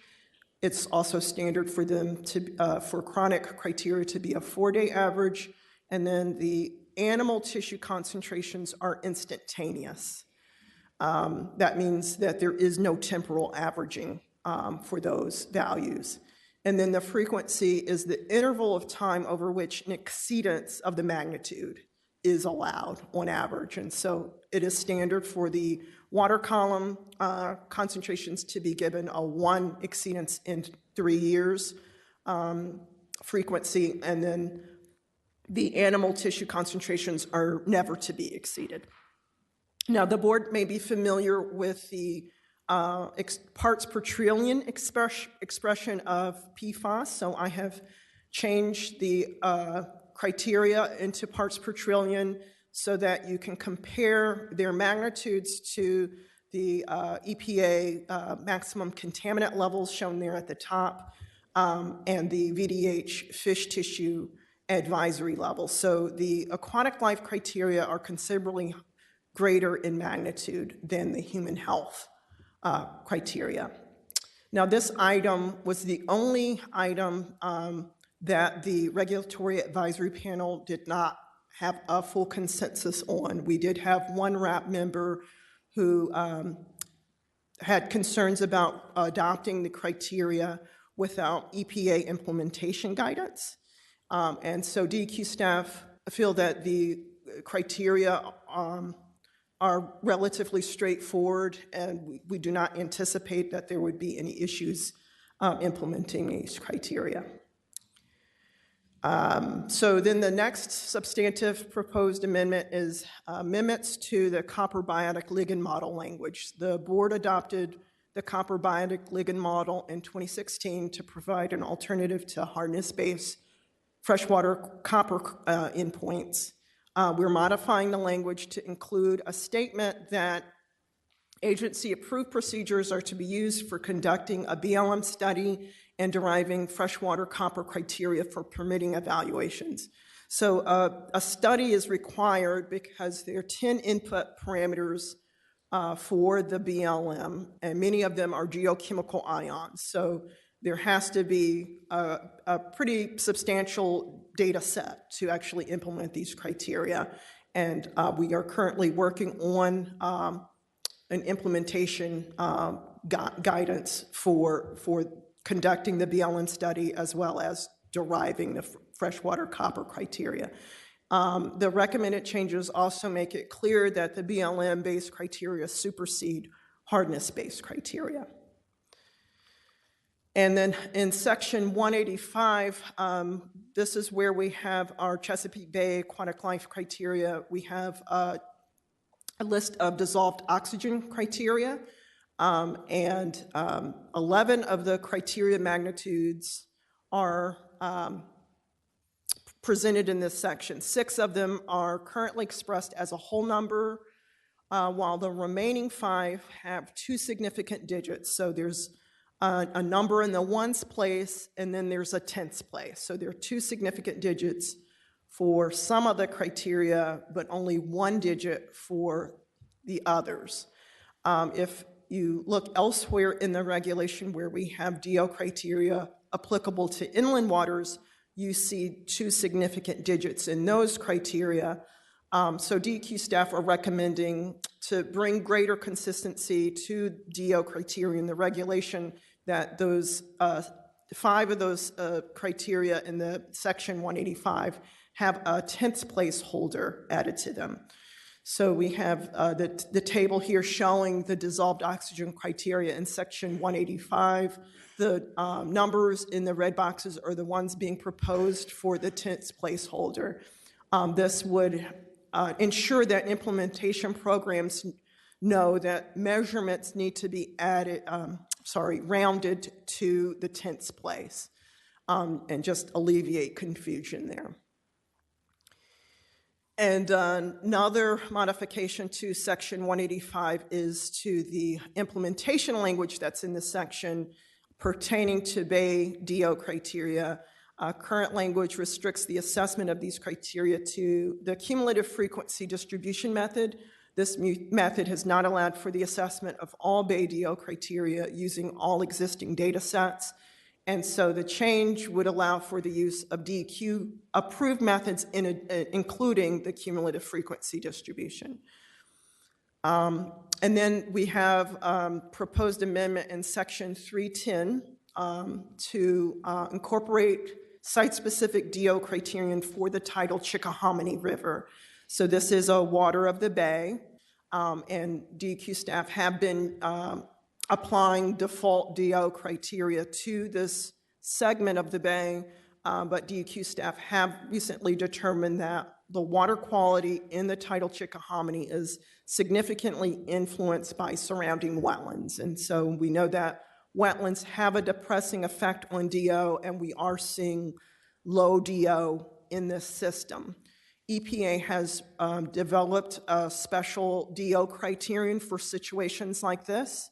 L: It's also standard for them to, for chronic criteria to be a 4-day average. And then the animal tissue concentrations are instantaneous. That means that there is no temporal averaging for those values. And then the frequency is the interval of time over which an exceedance of the magnitude is allowed on average. And so it is standard for the water column concentrations to be given a 1 exceedance in 3 years frequency, and then the animal tissue concentrations are never to be exceeded. Now, the board may be familiar with the parts per trillion expression of PFAS, so I have changed the criteria into parts per trillion so that you can compare their magnitudes to the EPA maximum contaminant levels shown there at the top, and the VDH fish tissue advisory level. So the aquatic life criteria are considerably greater in magnitude than the human health criteria. Now, this item was the only item that the regulatory advisory panel did not have a full consensus on. We did have one RAP member who had concerns about adopting the criteria without EPA implementation guidance. And so DEQ staff feel that the criteria are relatively straightforward, and we do not anticipate that there would be any issues implementing these criteria. So then the next substantive proposed amendment is amendments to the copper biotic ligand model language. The board adopted the copper biotic ligand model in 2016 to provide an alternative to hardness-based freshwater copper endpoints. We're modifying the language to include a statement that agency-approved procedures are to be used for conducting a BLM study and deriving freshwater copper criteria for permitting evaluations. So a study is required because there are 10 input parameters for the BLM, and many of them are geochemical ions. So there has to be a pretty substantial data set to actually implement these criteria. And we are currently working on an implementation guidance for conducting the BLM study as well as deriving the freshwater copper criteria. The recommended changes also make it clear that the BLM-based criteria supersede hardness-based criteria. And then in section 185, this is where we have our Chesapeake Bay aquatic life criteria. We have a list of dissolved oxygen criteria, and 11 of the criteria magnitudes are presented in this section. 6 of them are currently expressed as a whole number, while the remaining 5 have 2 significant digits. So there's a number in the ones place, and then there's a tenths place. So there are 2 significant digits for some of the criteria, but only 1 digit for the others. If you look elsewhere in the regulation where we have DO criteria applicable to inland waters, you see 2 significant digits in those criteria. So DEQ staff are recommending to bring greater consistency to DO criteria in the regulation, that those 5 of those criteria in the section 185 have a 10th place holder added to them. So we have the table here showing the dissolved oxygen criteria in section 185. The numbers in the red boxes are the ones being proposed for the 10th place holder. This would ensure that implementation programs know that measurements need to be rounded to the 10th place, and just alleviate confusion there. And another modification to section 185 is to the implementation language that's in this section pertaining to Bay DO criteria. Current language restricts the assessment of these criteria to the cumulative frequency distribution method. This method has not allowed for the assessment of all Bay DO criteria using all existing data sets. And so the change would allow for the use of DEQ approved methods, including the cumulative frequency distribution. And then we have proposed amendment in section 310 to incorporate site-specific DO criterion for the tidal Chickahominy River. So this is a water of the bay, and DEQ staff have been applying default DO criteria to this segment of the bay, but DEQ staff have recently determined that the water quality in the tidal Chickahominy is significantly influenced by surrounding wetlands. And so we know that wetlands have a depressing effect on DO, and we are seeing low DO in this system. EPA has developed a special DO criterion for situations like this,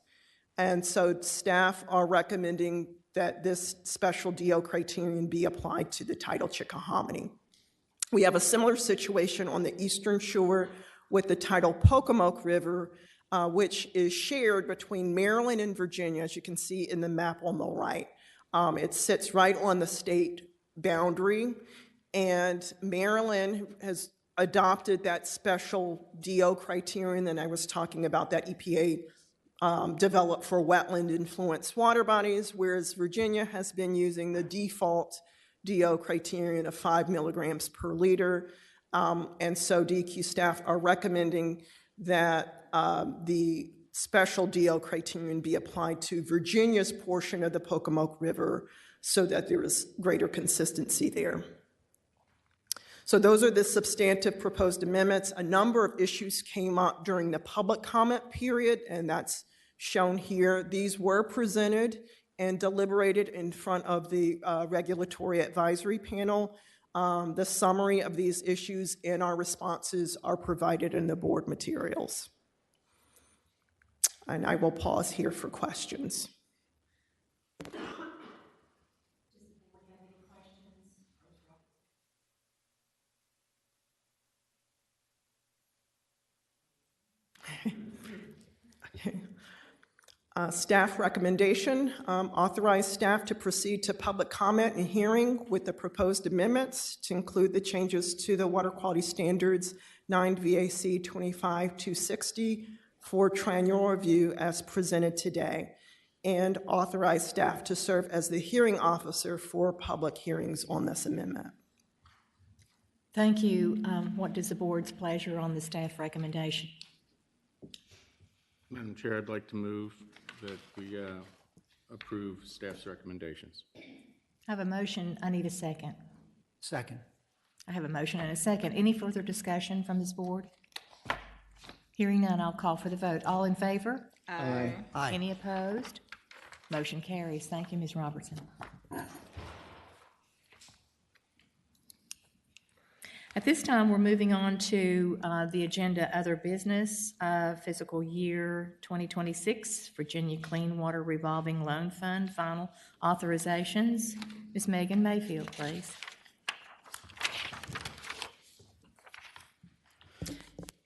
L: and so staff are recommending that this special DO criterion be applied to the tidal Chickahominy. We have a similar situation on the eastern shore with the tidal Pocomoke River, which is shared between Maryland and Virginia, as you can see in the map on the right. It sits right on the state boundary, and Maryland has adopted that special DO criterion that I was talking about that EPA developed for wetland influenced water bodies, whereas Virginia has been using the default DO criterion of 5 milligrams per liter. And so DEQ staff are recommending that the special DO criterion be applied to Virginia's portion of the Pocomoke River so that there is greater consistency there. So those are the substantive proposed amendments. A number of issues came up during the public comment period, and that's shown here. These were presented and deliberated in front of the regulatory advisory panel. The summary of these issues and our responses are provided in the board materials. And I will pause here for questions. Okay. Staff recommendation, authorize staff to proceed to public comment and hearing with the proposed amendments to include the changes to the water quality standards 9 VAC 25260 for triennial review as presented today, and authorize staff to serve as the hearing officer for public hearings on this amendment.
A: Thank you. What is the board's pleasure on the staff recommendation?
B: Madam Chair, I'd like to move that we approve staff's recommendations.
A: I have a motion. I need a second.
F: Second.
A: I have a motion and a second. Any further discussion from this board? Hearing none, I'll call for the vote. All in favor?
F: Aye. Aye.
A: Any opposed? Motion carries. Thank you, Ms. Robertson. At this time, we're moving on to the agenda, other business, fiscal year 2026, Virginia Clean Water Revolving Loan Fund, final authorizations. Ms. Megan Mayfield, please.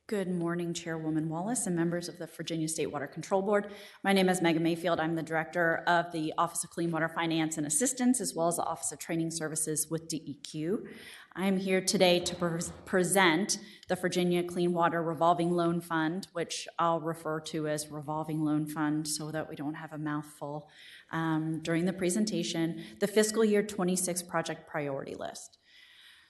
M: Good morning, Chairwoman Wallace and members of the Virginia State Water Control Board. My name is Megan Mayfield. I'm the Director of the Office of Clean Water Finance and Assistance, as well as the Office of Training Services with DEQ. I'm here today to present the Virginia Clean Water Revolving Loan Fund, which I'll refer to as Revolving Loan Fund so that we don't have a mouthful during the presentation, the fiscal year 26 project priority list.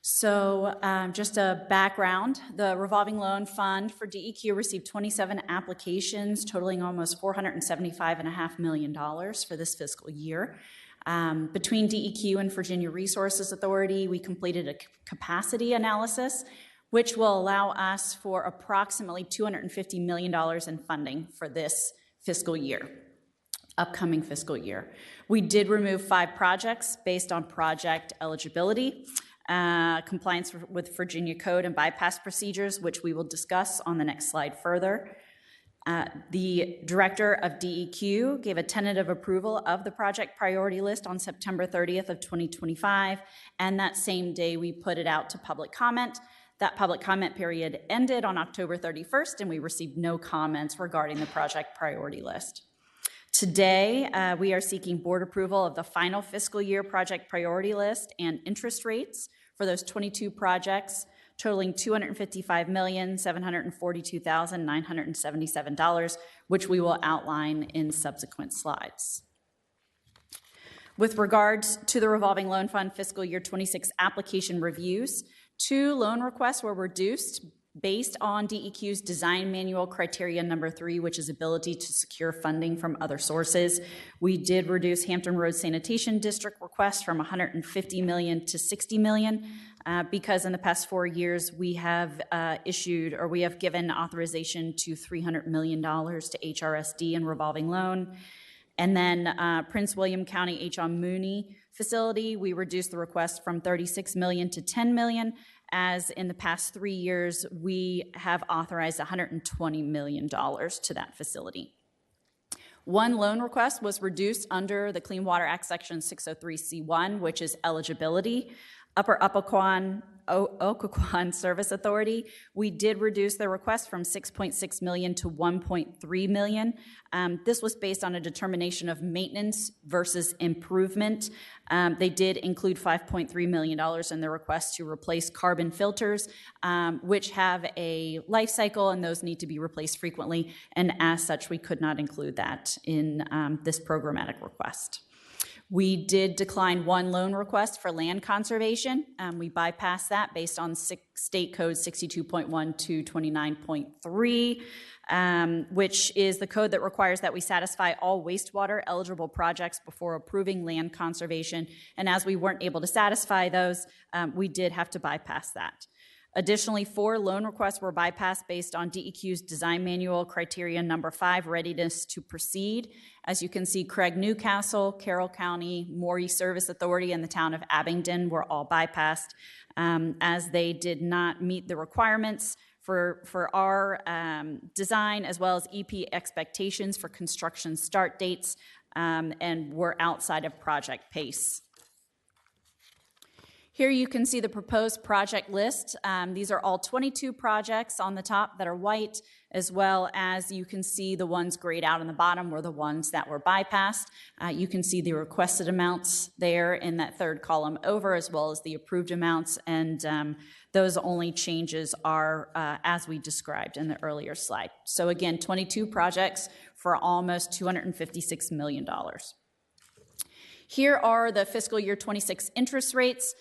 M: So just a background, the Revolving Loan Fund for DEQ received 27 applications totaling almost $475.5 million for this fiscal year. Between DEQ and Virginia Resources Authority, we completed a capacity analysis, which will allow us for approximately $250 million in funding for this fiscal year, upcoming fiscal year. We did remove 5 projects based on project eligibility, compliance with Virginia Code and bypass procedures, which we will discuss on the next slide further. The Director of DEQ gave a tentative approval of the project priority list on September 30th of 2025, and that same day we put it out to public comment. That public comment period ended on October 31st, and we received no comments regarding the project priority list. Today, we are seeking board approval of the final fiscal year project priority list and interest rates for those 22 projects, totaling $255,742,977, which we will outline in subsequent slides. With regards to the Revolving Loan Fund fiscal year 26 application reviews, 2 loan requests were reduced based on DEQ's design manual criteria number 3, which is ability to secure funding from other sources. We did reduce Hampton Road Sanitation District requests from $150 million to $60 million because in the past 4 years we have we have given authorization to $300 million to HRSD and revolving loan. And then Prince William County H.R. Mooney facility, we reduced the request from $36 million to $10 million, as in the past 3 years, we have authorized $120 million to that facility. One loan request was reduced under the Clean Water Act Section 603C1, which is eligibility. Upper Occoquan Service Authority, we did reduce their request from $6.6 million to $1.3 million. This was based on a determination of maintenance versus improvement. They did include $5.3 million in their request to replace carbon filters, which have a life cycle, and those need to be replaced frequently. And as such, we could not include that in this programmatic request. We did decline one loan request for land conservation. We bypassed that based on State Code 62.1 to 29.3, which is the code that requires that we satisfy all wastewater eligible projects before approving land conservation. And as we weren't able to satisfy those, we did have to bypass that. Additionally, 4 loan requests were bypassed based on DEQ's design manual criteria number 5, readiness to proceed. As you can see, Craig Newcastle, Carroll County, Morey Service Authority, and the town of Abingdon were all bypassed as they did not meet the requirements for our design, as well as EP expectations for construction start dates, and were outside of project pace. Here you can see the proposed project list. These are all 22 projects on the top that are white, as well as you can see the ones grayed out on the bottom were the ones that were bypassed. You can see the requested amounts there in that third column over, as well as the approved amounts, and those only changes are as we described in the earlier slide. So again, 22 projects for almost $256 million. Here are the fiscal year 26 interest rates.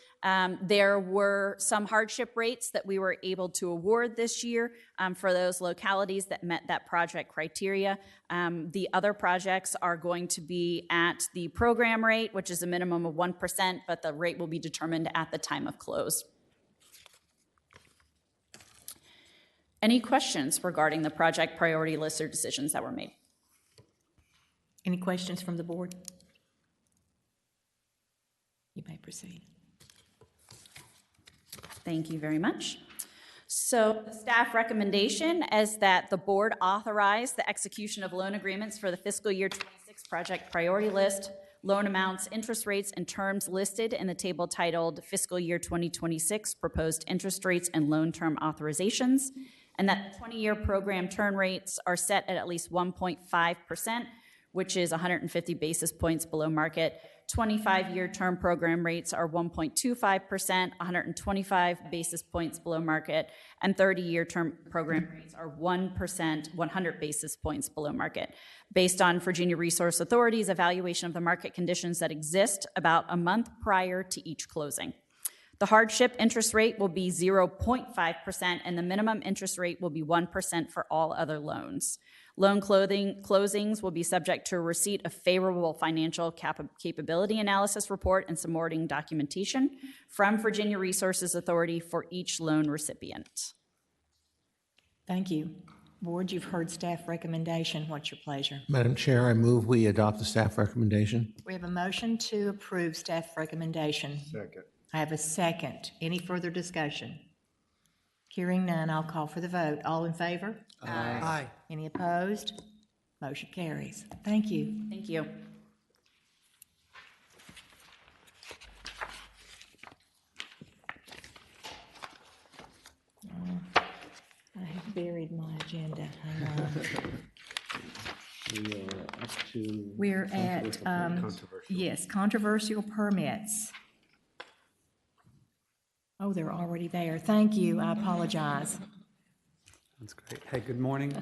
M: There were some hardship rates that we were able to award this year for those localities that met that project criteria. The other projects are going to be at the program rate, which is a minimum of 1%, but the rate will be determined at the time of close. Any questions regarding the project priority list or decisions that were made?
A: Any questions from the board? You may proceed.
M: Thank you very much. So the staff recommendation is that the board authorize the execution of loan agreements for the fiscal year 26 project priority list, loan amounts, interest rates, and terms listed in the table titled Fiscal Year 2026 Proposed Interest Rates and Loan Term Authorizations, and that the 20-year program turn rates are set at least 1.5%, which is 150 basis points below market. 25-year term program rates are 1.25%, 125 basis points below market, and 30-year term program rates are 1%, 100 basis points below market, based on Virginia Resource Authority's evaluation of the market conditions that exist about a month prior to each closing. The hardship interest rate will be 0.5%, and the minimum interest rate will be 1% for all other loans. Loan closings will be subject to a receipt of favorable financial capability analysis report and supporting documentation from Virginia Resources Authority for each loan recipient.
A: Thank you. Board, you've heard staff recommendation. What's your pleasure?
D: Madam Chair, I move we adopt the staff recommendation.
A: We have a motion to approve staff recommendation.
E: Second.
A: I have a second. Any further discussion? Hearing none, I'll call for the vote. All in favor?
F: Aye.
A: Any opposed? Motion carries. Thank you.
M: Thank you.
A: I have buried my agenda. Hang on.
B: We are up to.
A: We're at, yes, controversial permits. Oh, they're already there. Thank you. I apologize.
N: That's great. Hey, good morning,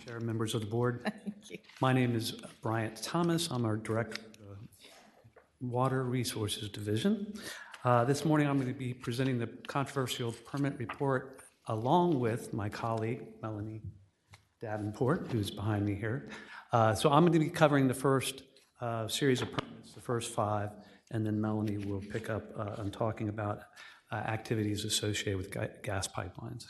N: Chair, members of the board.
A: Thank you.
N: My name is Bryant Thomas. I'm our Director of the Water Resources Division. This morning, I'm going to be presenting the controversial permit report along with my colleague, Melanie Davenport, who's behind me here. So I'm going to be covering the first series of permits, the first 5, and then Melanie will pick up on talking about activities associated with gas pipelines.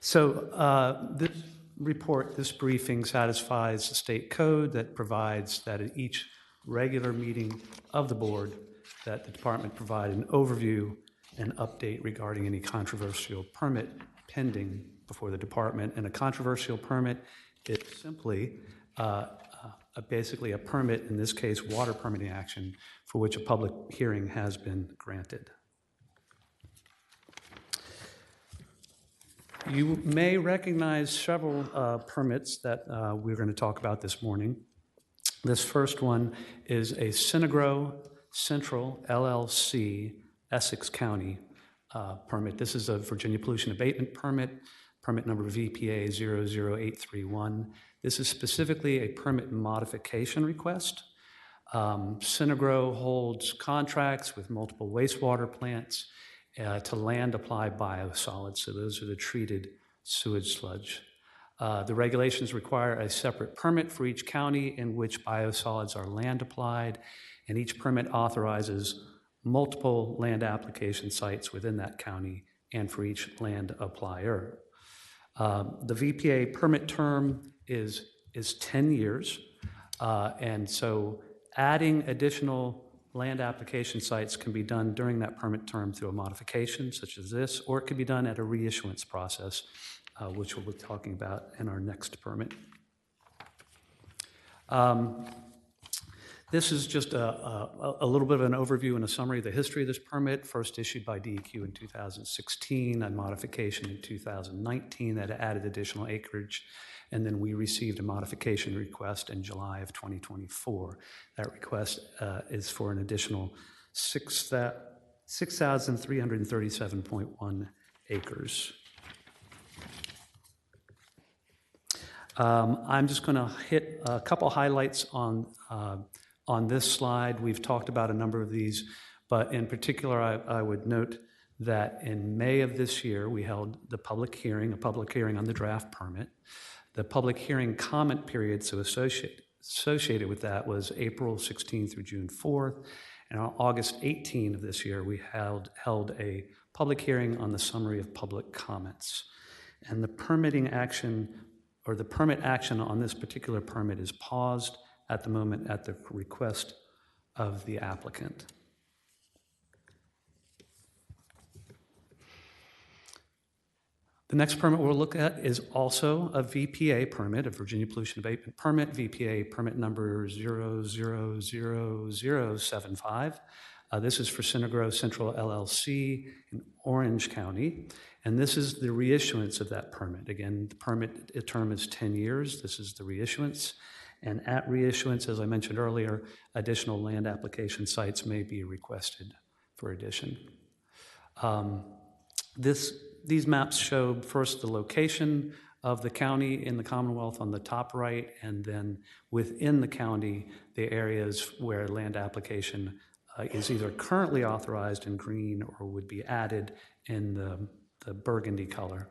N: So this report, this briefing satisfies the state code that provides that at each regular meeting of the board, that the department provide an overview and update regarding any controversial permit pending before the department. And a controversial permit is simply basically a permit, in this case, water permitting action, for which a public hearing has been granted. You may recognize several permits that we're going to talk about this morning. This first one is a Synagro Central LLC, Essex County permit. This is a Virginia Pollution Abatement Permit, permit number VPA 00831. This is specifically a permit modification request. Synagro holds contracts with multiple wastewater plants to land apply biosolids. So those are the treated sewage sludge. The regulations require a separate permit for each county in which biosolids are land applied, and each permit authorizes multiple land application sites within that county and for each land applier. The VPA permit term is 10 years, and so adding additional land application sites can be done during that permit term through a modification such as this, or it can be done at a reissuance process, which we'll be talking about in our next permit. This is just a little bit of an overview and a summary of the history of this permit, first issued by DEQ in 2016, a modification in 2019 that added additional acreage, and then we received a modification request in July of 2024. That request is for an additional 6,337.1 acres. I'm just going to hit a couple highlights on this slide. We've talked about a number of these, but in particular, I would note that in May of this year, we held a public hearing on the draft permit. The public hearing comment period associated with that was April 16 through June 4th. And on August 18 of this year, we held a public hearing on the summary of public comments. And the permitting action, or the permit action on this particular permit, is paused at the moment at the request of the applicant. The next permit we'll look at is also a VPA permit, a Virginia Pollution Abatement Permit, VPA permit number 000075. This is for Synagro Central LLC in Orange County, and this is the reissuance of that permit. Again, the permit term is 10 years. This is the reissuance. And at reissuance, as I mentioned earlier, additional land application sites may be requested for addition. These maps show first the location of the county in the Commonwealth on the top right, and then within the county, the areas where land application is either currently authorized in green or would be added in the burgundy color.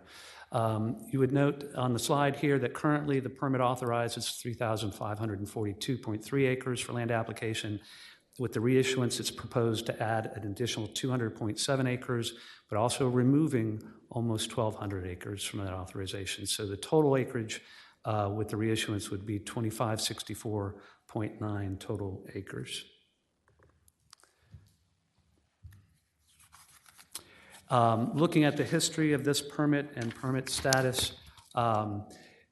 N: You would note on the slide here that currently the permit authorizes 3,542.3 acres for land application. With the reissuance, it's proposed to add an additional 200.7 acres, but also removing almost 1,200 acres from that authorization. So the total acreage with the reissuance would be 2,564.9 total acres. Looking at the history of this permit and permit status,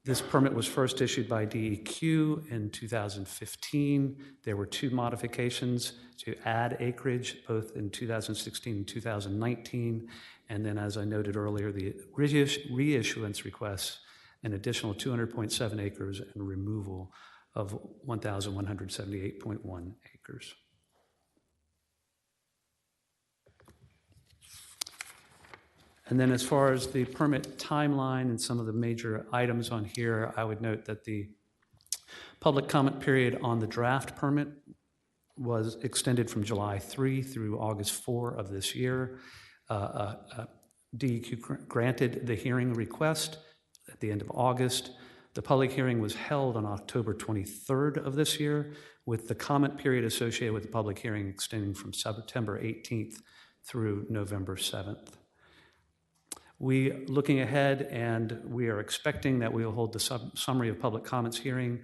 N: this permit was first issued by DEQ in 2015. There were two modifications to add acreage, both in 2016 and 2019. And then, as I noted earlier, the reissuance requests an additional 200.7 acres and removal of 1,178.1 acres. And then as far as the permit timeline and some of the major items on here, I would note that the public comment period on the draft permit was extended from July 3 through August 4 of this year. DEQ granted the hearing request at the end of August. The public hearing was held on October 23rd of this year, with the comment period associated with the public hearing extending from September 18th through November 7th. Looking ahead, and we are expecting that we will hold the summary of public comments hearing.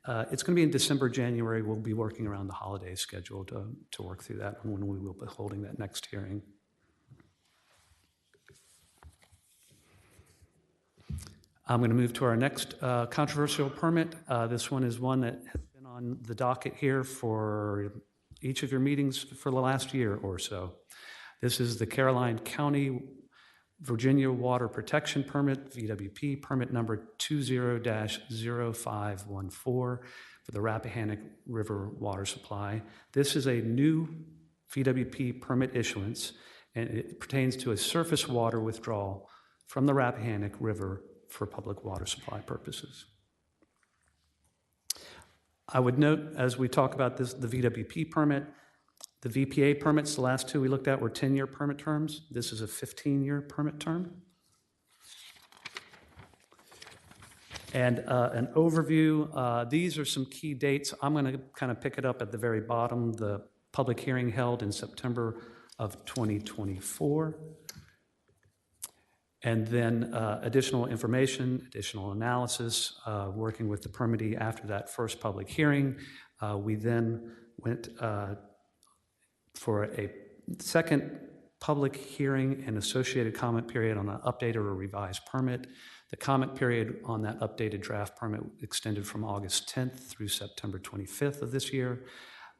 N: It's going to be in December, January. We'll be working around the holiday schedule to work through that when we will be holding that next hearing. I'm going to move to our next controversial permit. This one is one that has been on the docket here for each of your meetings for the last year or so. This is the Caroline County, Virginia Water Protection Permit, VWP, permit number 20-0514 for the Rappahannock River water supply. This is a new VWP permit issuance, and it pertains to a surface water withdrawal from the Rappahannock River for public water supply purposes. I would note, as we talk about this, the VWP permit, the VPA permits, the last two we looked at were 10-year permit terms. This is a 15-year permit term. And an overview, these are some key dates. I'm going to kind of pick it up at the very bottom. The public hearing held in September of 2024. And then additional information, additional analysis, working with the permittee after that first public hearing. We then went for a second public hearing and associated comment period on an updated or revised permit. The comment period on that updated draft permit extended from August 10th through September 25th of this year.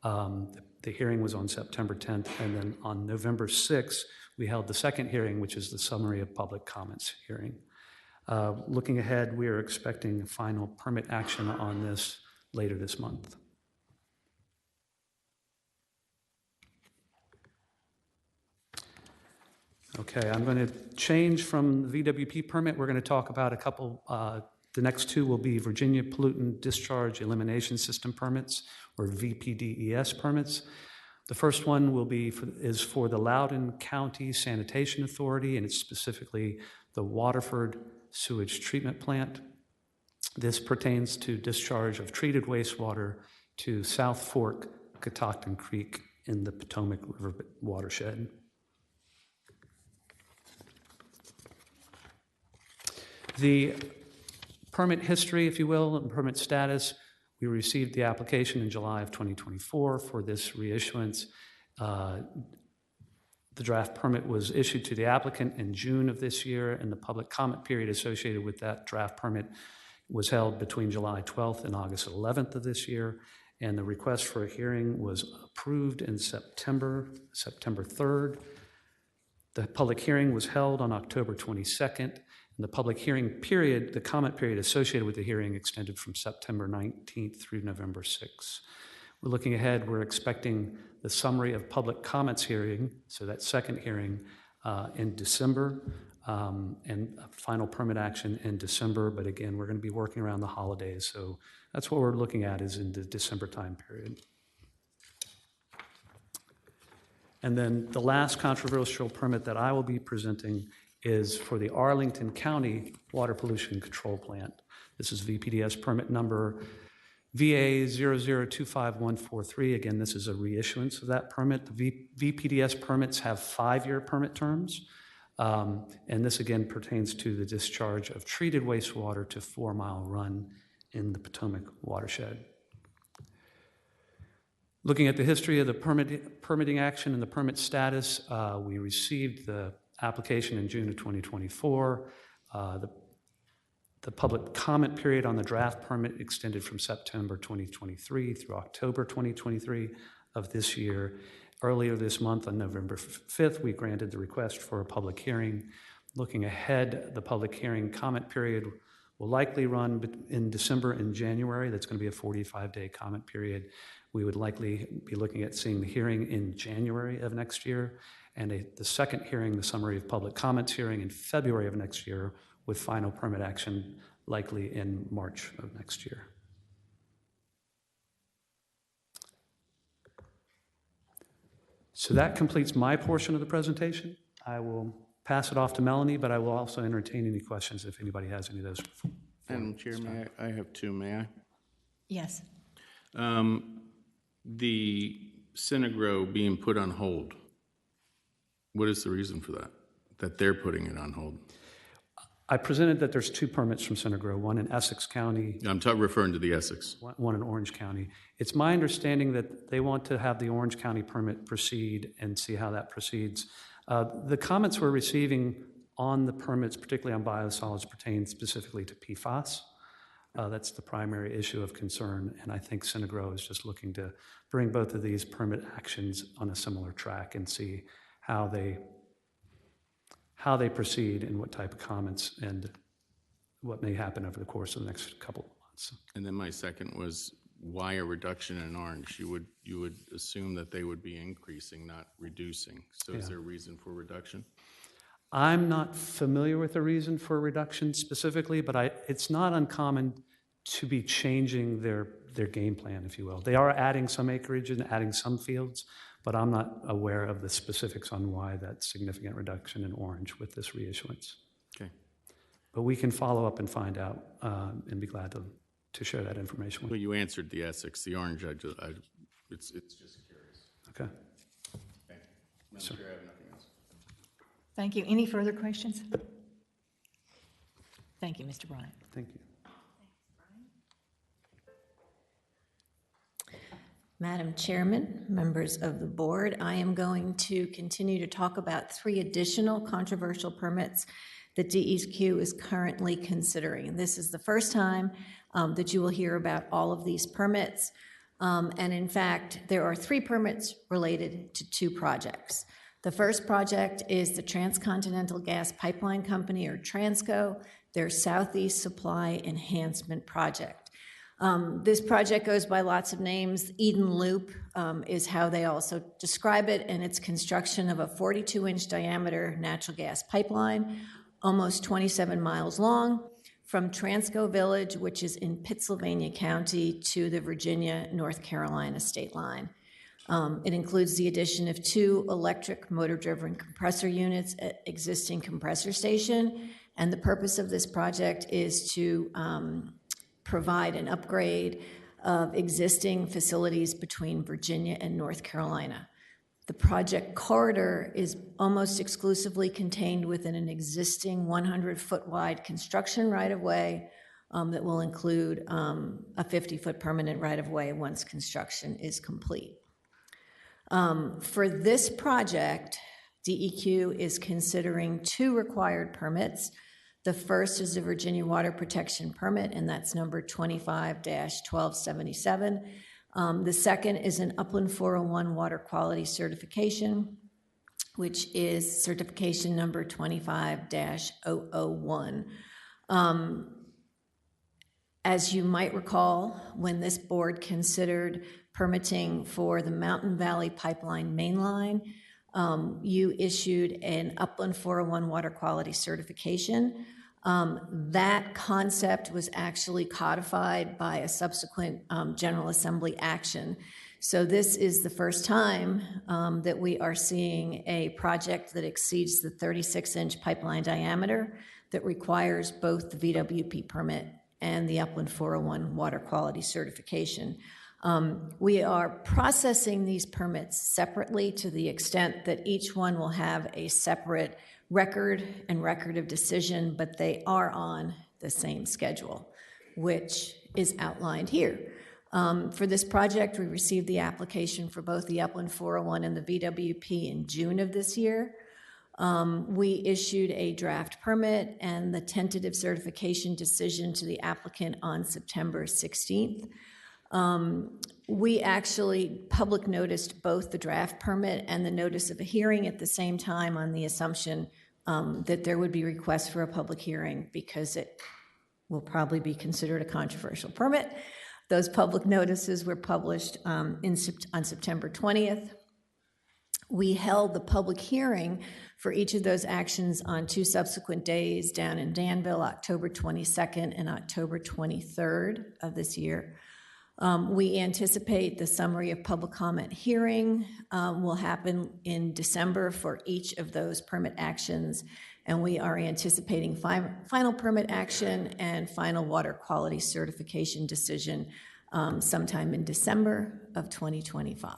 N: The hearing was on September 10th, and then on November 6th, we held the second hearing, which is the summary of public comments hearing. Looking ahead, we are expecting final permit action on this later this month. Okay, I'm going to change from the VWP permit. We're going to talk about a couple. The next two will be Virginia Pollutant Discharge Elimination System permits, or VPDES permits. The first one is for the Loudoun County Sanitation Authority, and it's specifically the Waterford Sewage Treatment Plant. This pertains to discharge of treated wastewater to South Fork, Catoctin Creek in the Potomac River watershed. The permit history, if you will, and permit status, we received the application in July of 2024 for this reissuance. The draft permit was issued to the applicant in June of this year, and the public comment period associated with that draft permit was held between July 12th and August 11th of this year, and the request for a hearing was approved in September 3rd. The public hearing was held on October 22nd. And the public hearing period, the comment period associated with the hearing extended from September 19th through November 6th. We're looking ahead, we're expecting the summary of public comments hearing, so that second hearing in December, and a final permit action in December, but again, we're going to be working around the holidays, so that's what we're looking at is in the December time period. And then the last controversial permit that I will be presenting is for the Arlington County Water Pollution Control Plant. This is VPDS permit number VA0025143. Again, this is a reissuance of that permit. The VPDS permits have 5-year permit terms, and this again pertains to the discharge of treated wastewater to 4 Mile Run in the Potomac watershed. Looking at the history of the permitting action and the permit status, we received the application in June of 2024. The public comment period on the draft permit extended from September 2023 through October 2023 of this year. Earlier this month, on November 5th, we granted the request for a public hearing. Looking ahead, the public hearing comment period will likely run in December and January. That's going to be a 45-day comment period. We would likely be looking at seeing the hearing in January of next year, and the second hearing, the summary of public comments hearing, in February of next year, with final permit action likely in March of next year. So that completes my portion of the presentation. I will pass it off to Melanie, but I will also entertain any questions if anybody has any of those.
B: Madam Chair, I have two, may I?
A: Yes.
B: The Synagro being put on hold, what is the reason for that they're putting it on hold?
N: I presented that there's 2 permits from Synagro, one in Essex County,
B: I'm referring to the Essex.
N: one in Orange County. It's my understanding that they want to have the Orange County permit proceed and see how that proceeds. The comments we're receiving on the permits, particularly on biosolids, pertain specifically to PFAS. That's the primary issue of concern, and I think Synagro is just looking to bring both of these permit actions on a similar track and see how they proceed and what type of comments and what may happen over the course of the next couple of months.
B: And then my second was, why a reduction in orange? You would assume that they would be increasing, not reducing. So is there a reason for reduction?
N: I'm not familiar with the reason for reduction specifically, but it's not uncommon to be changing their game plan, if you will. They are adding some acreage and adding some fields, but I'm not aware of the specifics on why that significant reduction in orange with this reissuance.
B: Okay.
N: But we can follow up and find out and be glad to share that information with
B: Well,
N: you.
B: you answered the Essex. The orange, it's just curious.
N: Okay.
B: Thank you. Madam Chair, I have nothing else.
A: Thank you. Any further questions? Thank you, Mr. Bryant.
N: Thank you.
O: Madam Chairman, members of the board, I am going to continue to talk about 3 additional controversial permits that DEQ is currently considering. This is the first time that you will hear about all of these permits. And in fact, there are 3 permits related to 2 projects. The first project is the Transcontinental Gas Pipeline Company, or Transco, their Southeast Supply Enhancement Project. This project goes by lots of names. Eden Loop is how they also describe it, and it's construction of a 42-inch diameter natural gas pipeline, almost 27 miles long, from Transco Village, which is in Pittsylvania County, to the Virginia-North Carolina state line. It includes the addition of 2 electric motor-driven compressor units at existing compressor station, and the purpose of this project is to provide an upgrade of existing facilities between Virginia and North Carolina. The project corridor is almost exclusively contained within an existing 100-foot wide construction right-of-way that will include a 50-foot permanent right-of-way once construction is complete. For this project, DEQ is considering 2 required permits. The first is a Virginia Water Protection Permit, and that's number 25-1277. The second is an Upland 401 Water Quality Certification, which is certification number 25-001. As you might recall, when this board considered permitting for the Mountain Valley Pipeline mainline, you issued an Upland 401 Water Quality Certification. That concept was actually codified by a subsequent General Assembly action. So this is the first time that we are seeing a project that exceeds the 36-inch pipeline diameter that requires both the VWP permit and the Upland 401 Water Quality Certification. We are processing these permits separately to the extent that each one will have a separate record and record of decision, but they are on the same schedule, which is outlined here. For this project, we received the application for both the Upland 401 and the VWP in June of this year. We issued a draft permit and the tentative certification decision to the applicant on September 16th. We actually public noticed both the draft permit and the notice of a hearing at the same time on the assumption that there would be requests for a public hearing because it will probably be considered a controversial permit. Those public notices were published on September 20th. We held the public hearing for each of those actions on 2 subsequent days down in Danville, October 22nd and October 23rd of this year. We anticipate the summary of public comment hearing will happen in December for each of those permit actions, and we are anticipating final permit action and final water quality certification decision sometime in December of 2025.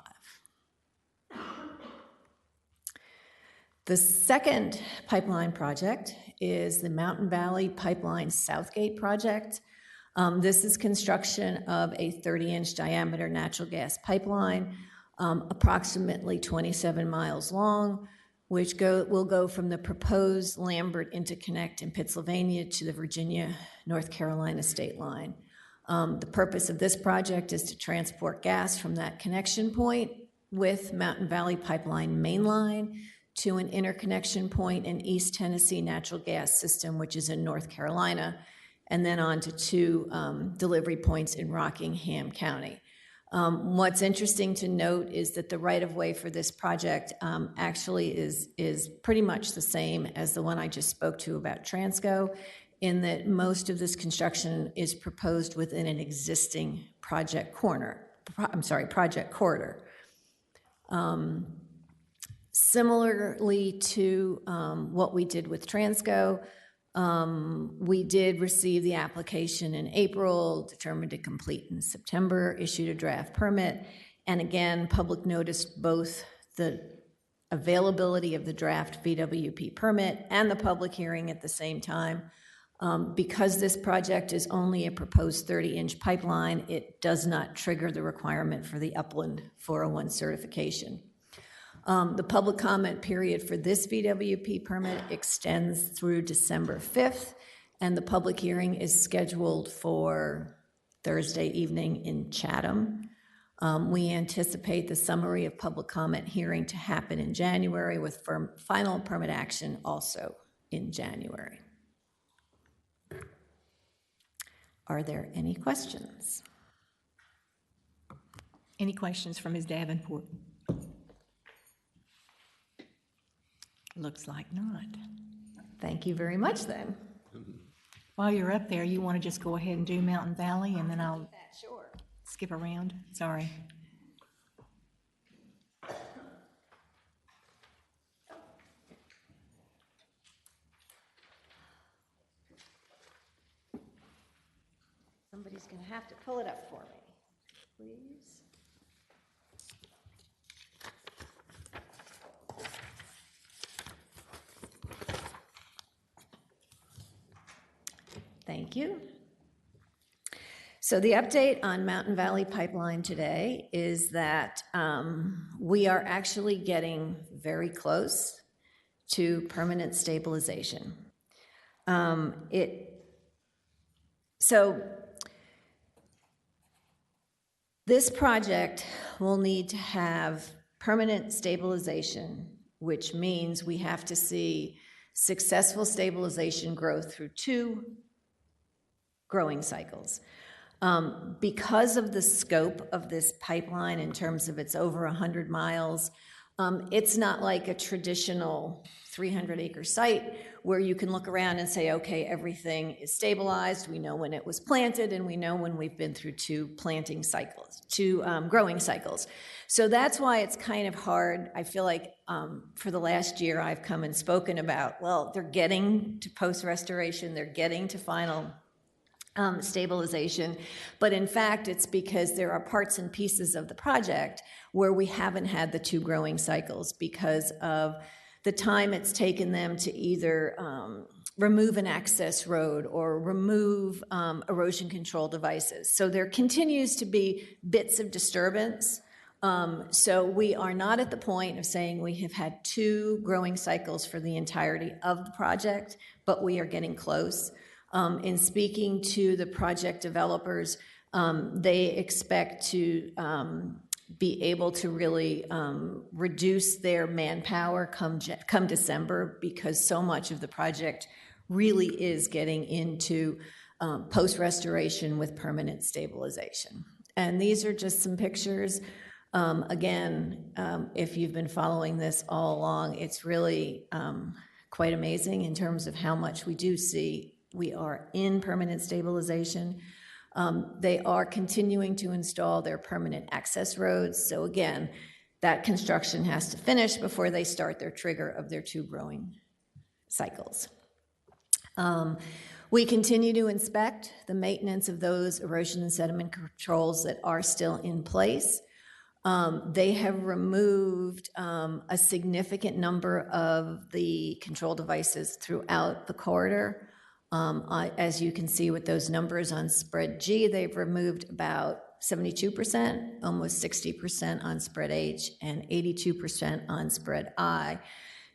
O: The second pipeline project is the Mountain Valley Pipeline Southgate project. This is construction of a 30-inch diameter natural gas pipeline, approximately 27 miles long, which will go from the proposed Lambert Interconnect in Pennsylvania to the Virginia-North Carolina state line. The purpose of this project is to transport gas from that connection point with Mountain Valley Pipeline mainline to an interconnection point in East Tennessee natural gas system, which is in North Carolina, and then on to two delivery points in Rockingham County. What's interesting to note is that the right-of-way for this project actually is pretty much the same as the one I just spoke to about Transco, in that most of this construction is proposed within an existing project corridor. Similarly to what we did with Transco, we did receive the application in April, determined to complete in September, issued a draft permit, and again, public noticed both the availability of the draft VWP permit and the public hearing at the same time. Because this project is only a proposed 30-inch pipeline, it does not trigger the requirement for the Upland 401 certification. The public comment period for this VWP permit extends through December 5th, and the public hearing is scheduled for Thursday evening in Chatham. We anticipate the summary of public comment hearing to happen in January, with final permit action also in January. Are there any questions?
A: Any questions from Ms. Davenport? Looks like not.
O: Thank you very much then.
A: While you're up there, you want to just go ahead and do Mountain Valley, and then I'll skip around? Sorry.
O: Somebody's going to have to pull it up for me, please. Thank you. So the update on Mountain Valley Pipeline today is that we are actually getting very close to permanent stabilization. So this project will need to have permanent stabilization, which means we have to see successful stabilization growth through 2 growing cycles. Because of the scope of this pipeline in terms of it's over 100 miles, it's not like a traditional 300-acre site where you can look around and say, okay, everything is stabilized. We know when it was planted, and we know when we've been through 2 planting cycles, 2 growing cycles. So that's why it's kind of hard. I feel like for the last year I've come and spoken about, well, they're getting to post-restoration, they're getting to final stabilization, but in fact it's because there are parts and pieces of the project where we haven't had the 2 growing cycles because of the time it's taken them to either remove an access road or remove erosion control devices. So there continues to be bits of disturbance. So we are not at the point of saying we have had 2 growing cycles for the entirety of the project, but we are getting close. In speaking to the project developers, they expect to be able to really reduce their manpower come December, because so much of the project really is getting into post-restoration with permanent stabilization. And these are just some pictures. Again, if you've been following this all along, it's really quite amazing in terms of how much we do see we are in permanent stabilization. They are continuing to install their permanent access roads. So again, that construction has to finish before they start their trigger of their 2 growing cycles. We continue to inspect the maintenance of those erosion and sediment controls that are still in place. They have removed a significant number of the control devices throughout the corridor. As you can see with those numbers on spread G, they've removed about 72%, almost 60% on spread H, and 82% on spread I.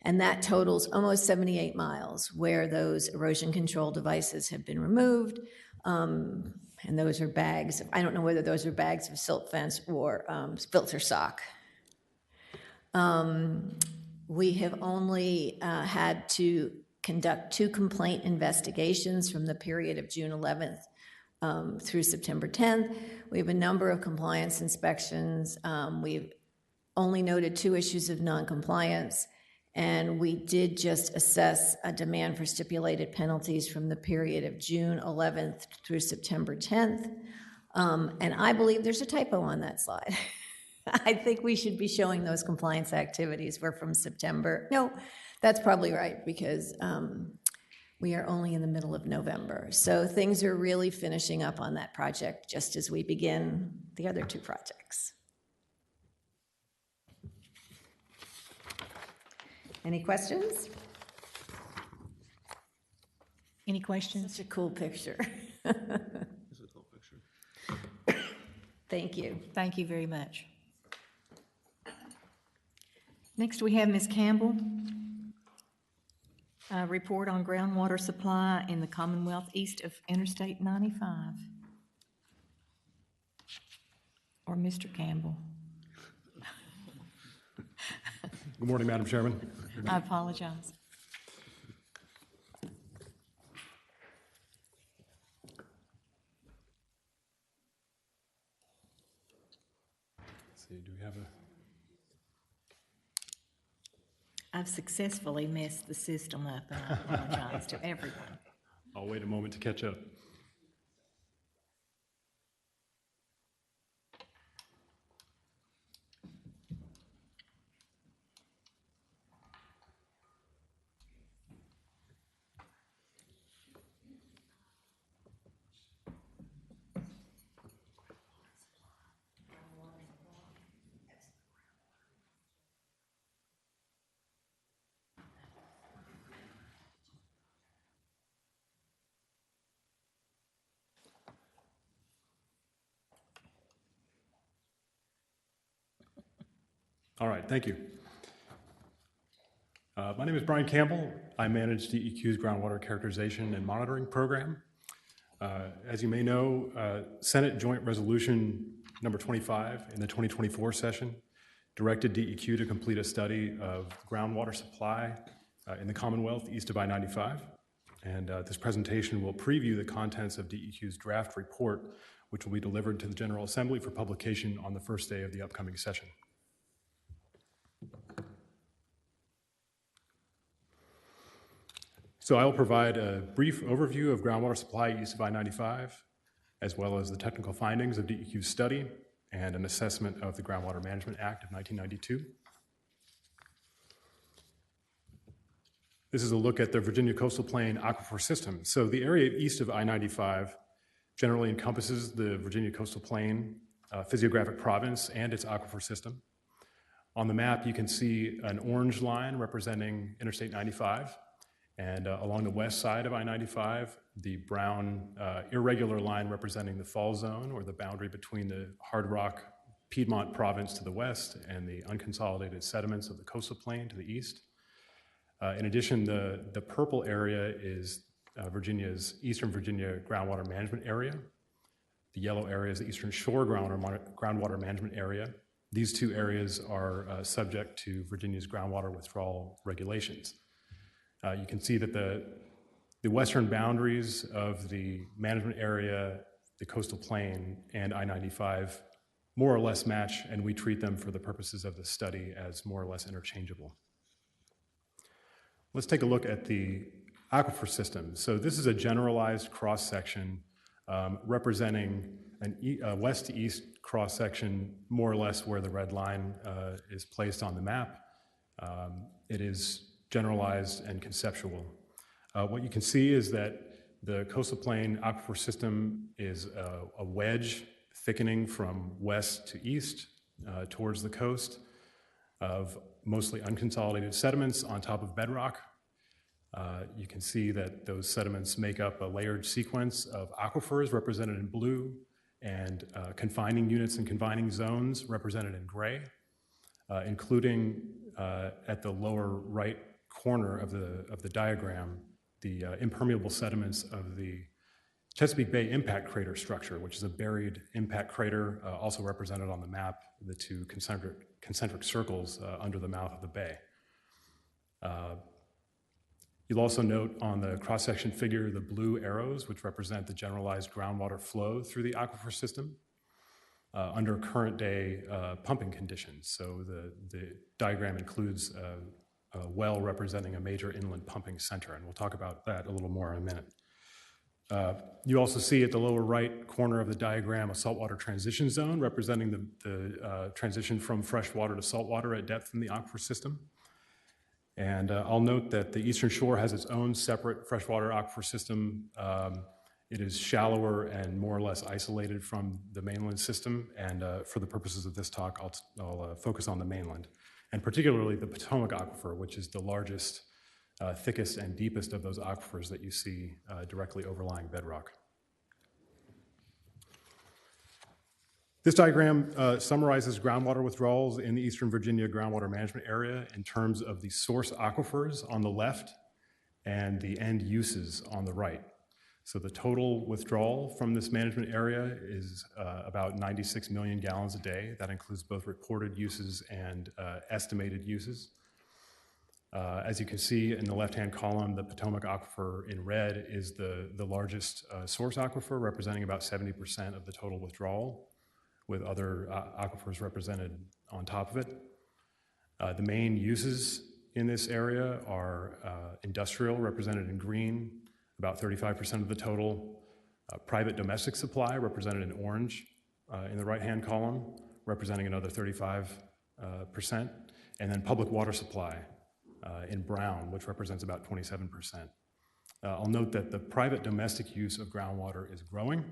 O: And that totals almost 78 miles where those erosion control devices have been removed. And those are bags. I don't know whether those are bags of silt fence or filter sock. We have only had to conduct 2 complaint investigations from the period of June 11th through September 10th. We have a number of compliance inspections. We've only noted 2 issues of noncompliance, and we did just assess a demand for stipulated penalties from the period of June 11th through September 10th. And I believe there's a typo on that slide. I think we should be showing those compliance activities were from September. No, that's probably right, because we are only in the middle of November. So things are really finishing up on that project just as we begin the other 2 projects. Any questions?
A: Any questions?
O: Such a cool picture.
B: This is a cool picture.
O: Thank you.
A: Thank you very much. Next, we have Ms. Campbell. Report on groundwater supply in the Commonwealth east of Interstate 95. Or Mr. Campbell.
P: Good morning, Madam Chairman.
A: I apologize.
P: Let's see, do we have a...
A: I've successfully messed the system up, and I apologize to everyone.
P: I'll wait a moment to catch up. All right, thank you. My name is Brian Campbell. I manage DEQ's groundwater characterization and monitoring program. As you may know, Senate Joint Resolution number 25 in the 2024 session directed DEQ to complete a study of groundwater supply in the Commonwealth east of I-95. And this presentation will preview the contents of DEQ's draft report, which will be delivered to the General Assembly for publication on the first day of the upcoming session. So I will provide a brief overview of groundwater supply east of I-95, as well as the technical findings of DEQ's study and an assessment of the Groundwater Management Act of 1992. This is a look at the Virginia Coastal Plain Aquifer System. So the area east of I-95 generally encompasses the Virginia Coastal Plain physiographic province and its aquifer system. On the map, you can see an orange line representing Interstate 95. And along the west side of I-95, the brown irregular line representing the fall zone, or the boundary between the Hard Rock Piedmont province to the west and the unconsolidated sediments of the coastal plain to the east. In addition, the purple area is Virginia's Eastern Virginia Groundwater Management Area. The yellow area is the Eastern Shore Groundwater Management Area. These 2 areas are subject to Virginia's groundwater withdrawal regulations. You can see that the western boundaries of the management area, the coastal plain, and I-95 more or less match, and we treat them for the purposes of the study as more or less interchangeable. Let's take a look at the aquifer system. So this is a generalized cross-section representing a west to east cross-section, more or less where the red line is placed on the map. It is generalized and conceptual. What you can see is that the coastal plain aquifer system is a wedge thickening from west to east towards the coast of mostly unconsolidated sediments on top of bedrock. You can see that those sediments make up a layered sequence of aquifers represented in blue and confining units and confining zones represented in gray, including at the lower right corner of the diagram, the impermeable sediments of the Chesapeake Bay impact crater structure, which is a buried impact crater, also represented on the map, the two concentric circles under the mouth of the bay. You'll also note on the cross-section figure the blue arrows, which represent the generalized groundwater flow through the aquifer system under current day pumping conditions. So the diagram includes a well representing a major inland pumping center, and we'll talk about that a little more in a minute. You also see at the lower right corner of the diagram a saltwater transition zone representing the transition from freshwater to saltwater at depth in the aquifer system. And I'll note that the Eastern Shore has its own separate freshwater aquifer system. It is shallower and more or less isolated from the mainland system, and for the purposes of this talk, I'll focus on the mainland, and particularly the Potomac Aquifer, which is the largest, thickest, and deepest of those aquifers that you see directly overlying bedrock. This diagram summarizes groundwater withdrawals in the Eastern Virginia groundwater management area in terms of the source aquifers on the left and the end uses on the right. So the total withdrawal from this management area is about 96 million gallons a day. That includes both reported uses and estimated uses. As you can see in the left-hand column, the Potomac Aquifer in red is the largest source aquifer, representing about 70% of the total withdrawal, with other aquifers represented on top of it. The main uses in this area are industrial, represented in green, about 35% of the total, private domestic supply, represented in orange in the right-hand column, representing another 35%, and then public water supply in brown, which represents about 27%. I'll note that the private domestic use of groundwater is growing.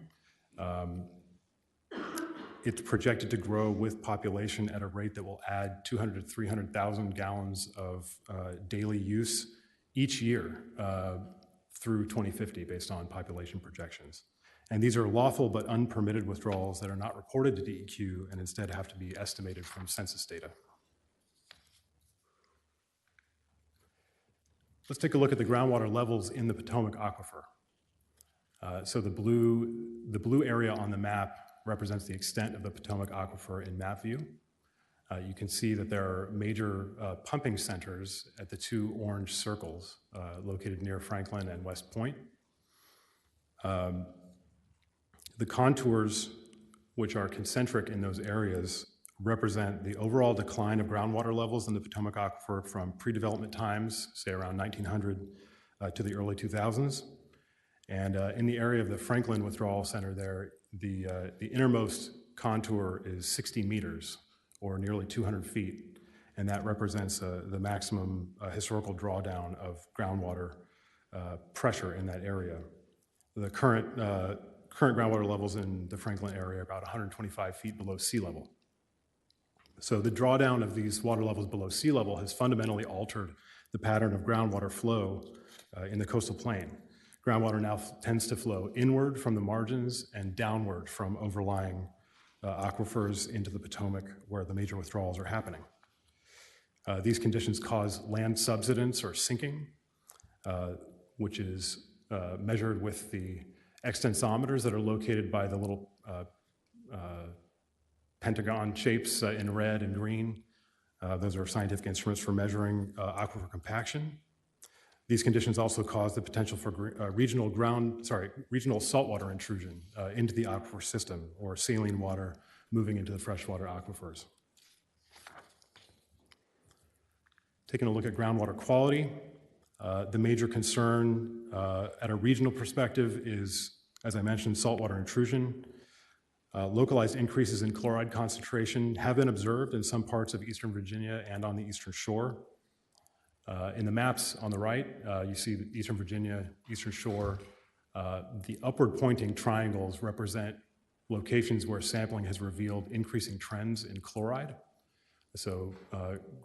P: It's projected to grow with population at a rate that will add 200 to 300,000 gallons of daily use each year through 2050 based on population projections. And these are lawful but unpermitted withdrawals that are not reported to DEQ and instead have to be estimated from census data. Let's take a look at the groundwater levels in the Potomac Aquifer. So the blue area on the map represents the extent of the Potomac Aquifer in map view. You can see that there are major pumping centers at the two orange circles located near Franklin and West Point. The contours, which are concentric in those areas, represent the overall decline of groundwater levels in the Potomac Aquifer from pre-development times, say around 1900 to the early 2000s. And in the area of the Franklin Withdrawal Center there, the innermost contour is 60 meters, or nearly 200 feet, and that represents the maximum historical drawdown of groundwater pressure in that area. The current groundwater levels in the Franklin area are about 125 feet below sea level. So the drawdown of these water levels below sea level has fundamentally altered the pattern of groundwater flow in the coastal plain. Groundwater now tends to flow inward from the margins and downward from overlying aquifers into the Potomac where the major withdrawals are happening. These conditions cause land subsidence or sinking, which is measured with the extensometers that are located by the little pentagon shapes in red and green. Those are scientific instruments for measuring aquifer compaction. These conditions also cause the potential for regional saltwater intrusion into the aquifer system, or saline water moving into the freshwater aquifers. Taking a look at groundwater quality, the major concern at a regional perspective is, as I mentioned, saltwater intrusion. Localized increases in chloride concentration have been observed in some parts of Eastern Virginia and on the Eastern Shore. In the maps on the right, you see the Eastern Virginia, Eastern Shore. The upward pointing triangles represent locations where sampling has revealed increasing trends in chloride. So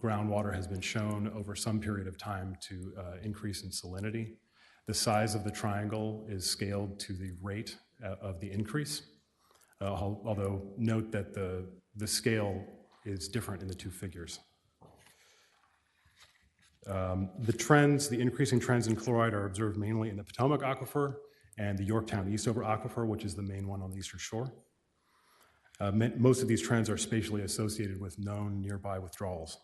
P: groundwater has been shown over some period of time to increase in salinity. The size of the triangle is scaled to the rate of the increase, although note that the scale is different in the two figures. The increasing trends in chloride are observed mainly in the Potomac Aquifer and the Yorktown Eastover Aquifer, which is the main one on the eastern shore. Most of these trends are spatially associated with known nearby withdrawals.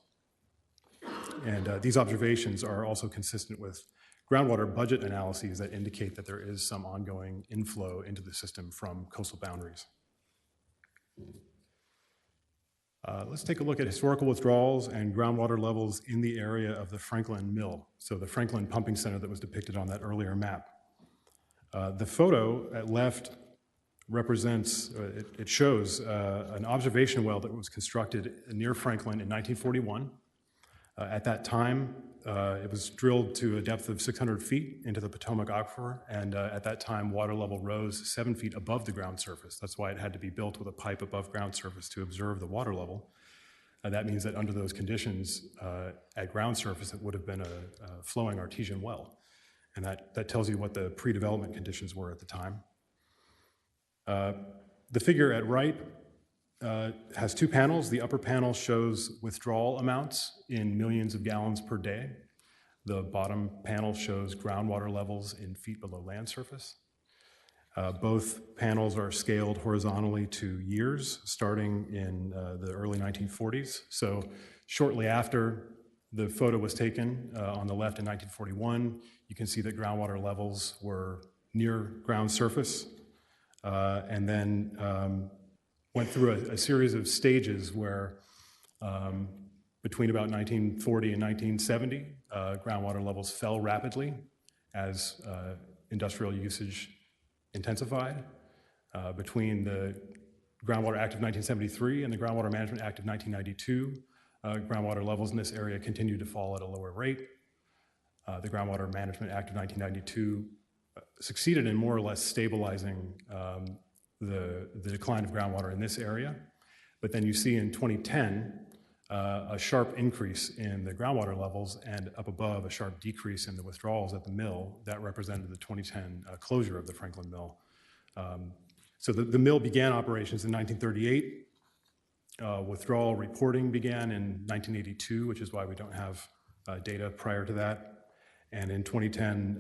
P: And these observations are also consistent with groundwater budget analyses that indicate that there is some ongoing inflow into the system from coastal boundaries. Let's take a look at historical withdrawals and groundwater levels in the area of the Franklin Mill, so the Franklin Pumping Center that was depicted on that earlier map. The photo at left represents, it shows an observation well that was constructed near Franklin in 1941. At that time, it was drilled to a depth of 600 feet into the Potomac Aquifer, and at that time, water level rose 7 feet above the ground surface. That's why it had to be built with a pipe above ground surface to observe the water level. That means that under those conditions, at ground surface, it would have been a flowing artesian well. And that tells you what the pre-development conditions were at the time. The figure at right has two panels. The upper panel shows withdrawal amounts in millions of gallons per day. The bottom panel shows groundwater levels in feet below land surface. Both panels are scaled horizontally to years, starting in the early 1940s. So shortly after the photo was taken, on the left in 1941, you can see that groundwater levels were near ground surface, and then went through a series of stages where between about 1940 and 1970, groundwater levels fell rapidly as industrial usage intensified. Between the Groundwater Act of 1973 and the Groundwater Management Act of 1992, groundwater levels in this area continued to fall at a lower rate. The Groundwater Management Act of 1992 succeeded in more or less stabilizing the decline of groundwater in this area. But then you see in 2010, a sharp increase in the groundwater levels, and up above, a sharp decrease in the withdrawals at the mill. That represented the 2010 closure of the Franklin Mill. So the mill began operations in 1938. Withdrawal reporting began in 1982, which is why we don't have data prior to that. And in 2010,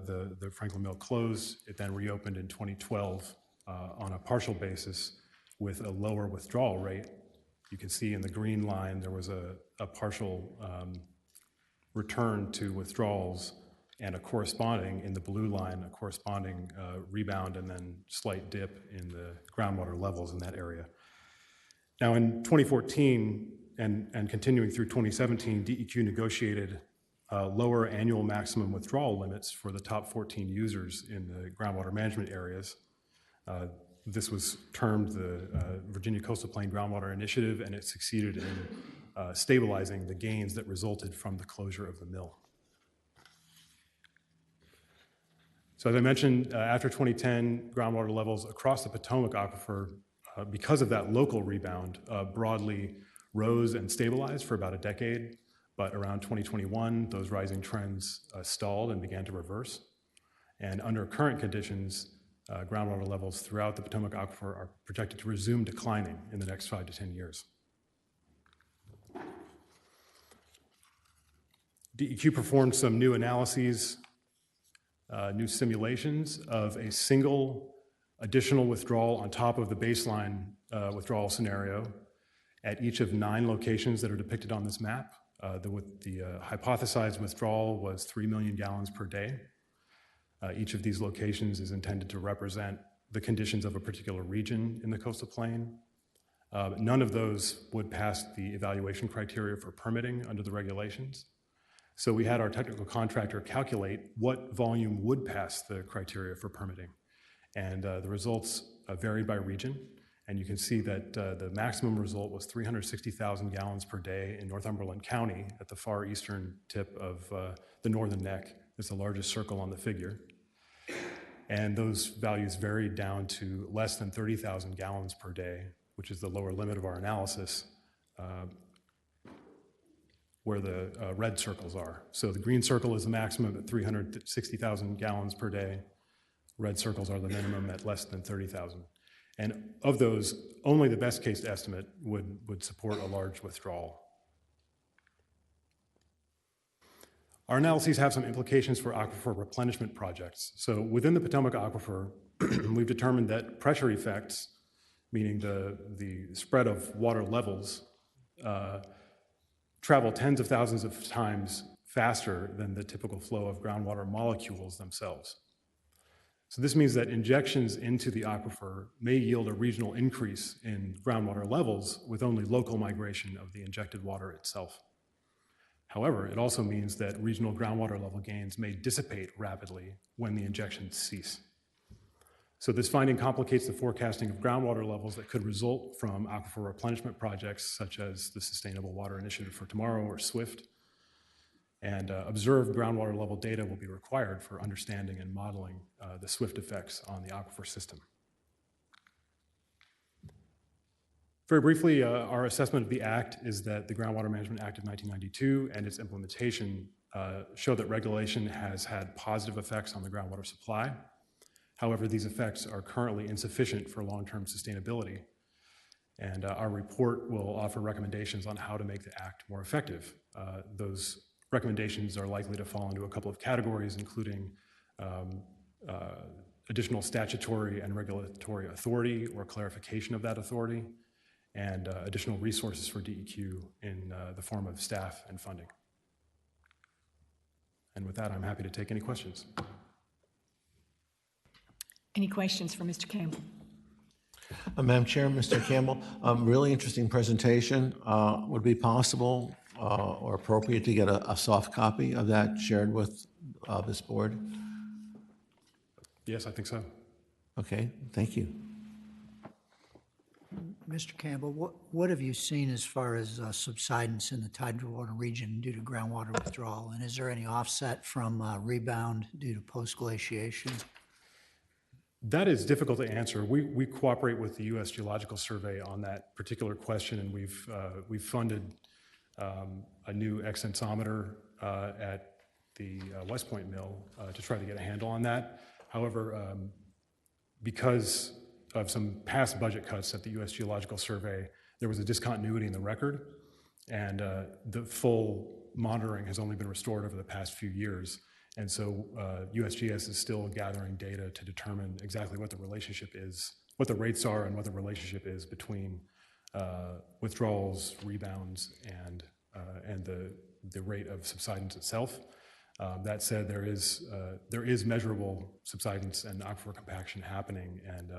P: the Franklin Mill closed. It then reopened in 2012 on a partial basis with a lower withdrawal rate. You can see in the green line there was a partial return to withdrawals, and in the blue line, a corresponding rebound and then slight dip in the groundwater levels in that area. Now in 2014 and continuing through 2017, DEQ negotiated lower annual maximum withdrawal limits for the top 14 users in the groundwater management areas. This was termed the Virginia Coastal Plain Groundwater Initiative, and it succeeded in stabilizing the gains that resulted from the closure of the mill. So as I mentioned, after 2010, groundwater levels across the Potomac Aquifer, because of that local rebound, broadly rose and stabilized for about a decade. But around 2021, those rising trends stalled and began to reverse. And under current conditions, groundwater levels throughout the Potomac Aquifer are projected to resume declining in the next 5 to 10 years. DEQ performed some new analyses, new simulations of a single additional withdrawal on top of the baseline withdrawal scenario at each of 9 locations that are depicted on this map. The hypothesized withdrawal was 3 million gallons per day. Each of these locations is intended to represent the conditions of a particular region in the coastal plain. None of those would pass the evaluation criteria for permitting under the regulations. So we had our technical contractor calculate what volume would pass the criteria for permitting. And the results varied by region. And you can see that the maximum result was 360,000 gallons per day in Northumberland County at the far eastern tip of the northern neck. It's the largest circle on the figure. And those values varied down to less than 30,000 gallons per day, which is the lower limit of our analysis, where the red circles are. So the green circle is the maximum at 360,000 gallons per day. Red circles are the minimum at less than 30,000. And of those, only the best case estimate would support a large withdrawal. Our analyses have some implications for aquifer replenishment projects. So within the Potomac Aquifer, we've determined that pressure effects, meaning the spread of water levels, travel tens of thousands of times faster than the typical flow of groundwater molecules themselves. So this means that injections into the aquifer may yield a regional increase in groundwater levels with only local migration of the injected water itself. However, it also means that regional groundwater level gains may dissipate rapidly when the injections cease. So this finding complicates the forecasting of groundwater levels that could result from aquifer replenishment projects such as the Sustainable Water Initiative for Tomorrow, or SWIFT. And observed groundwater level data will be required for understanding and modeling the SWIFT effects on the aquifer system. Very briefly, our assessment of the Act is that the Groundwater Management Act of 1992 and its implementation show that regulation has had positive effects on the groundwater supply. However, these effects are currently insufficient for long-term sustainability. And our report will offer recommendations on how to make the Act more effective. Those recommendations are likely to fall into a couple of categories, including additional statutory and regulatory authority or clarification of that authority, and additional resources for DEQ in the form of staff and funding. And with that, I'm happy to take any questions.
A: Any questions for Mr. Campbell?
D: Madam Chair, Mr. Campbell, really interesting presentation. Would it be possible or appropriate to get a soft copy of that shared with this board?
P: Yes, I think so.
D: Okay, thank you.
F: Mr. Campbell, what have you seen as far as subsidence in the Tidewater region due to groundwater withdrawal? And is there any offset from rebound due to post-glaciation?
P: That is difficult to answer. We cooperate with the U.S. Geological Survey on that particular question, and we've funded a new extensometer at the West Point Mill to try to get a handle on that. However, because of some past budget cuts at the U.S. Geological Survey, there was a discontinuity in the record, and the full monitoring has only been restored over the past few years. And so USGS is still gathering data to determine exactly what the relationship is, what the rates are, and what the relationship is between withdrawals, rebounds, and the rate of subsidence itself. That said, there is measurable subsidence and aquifer compaction happening, and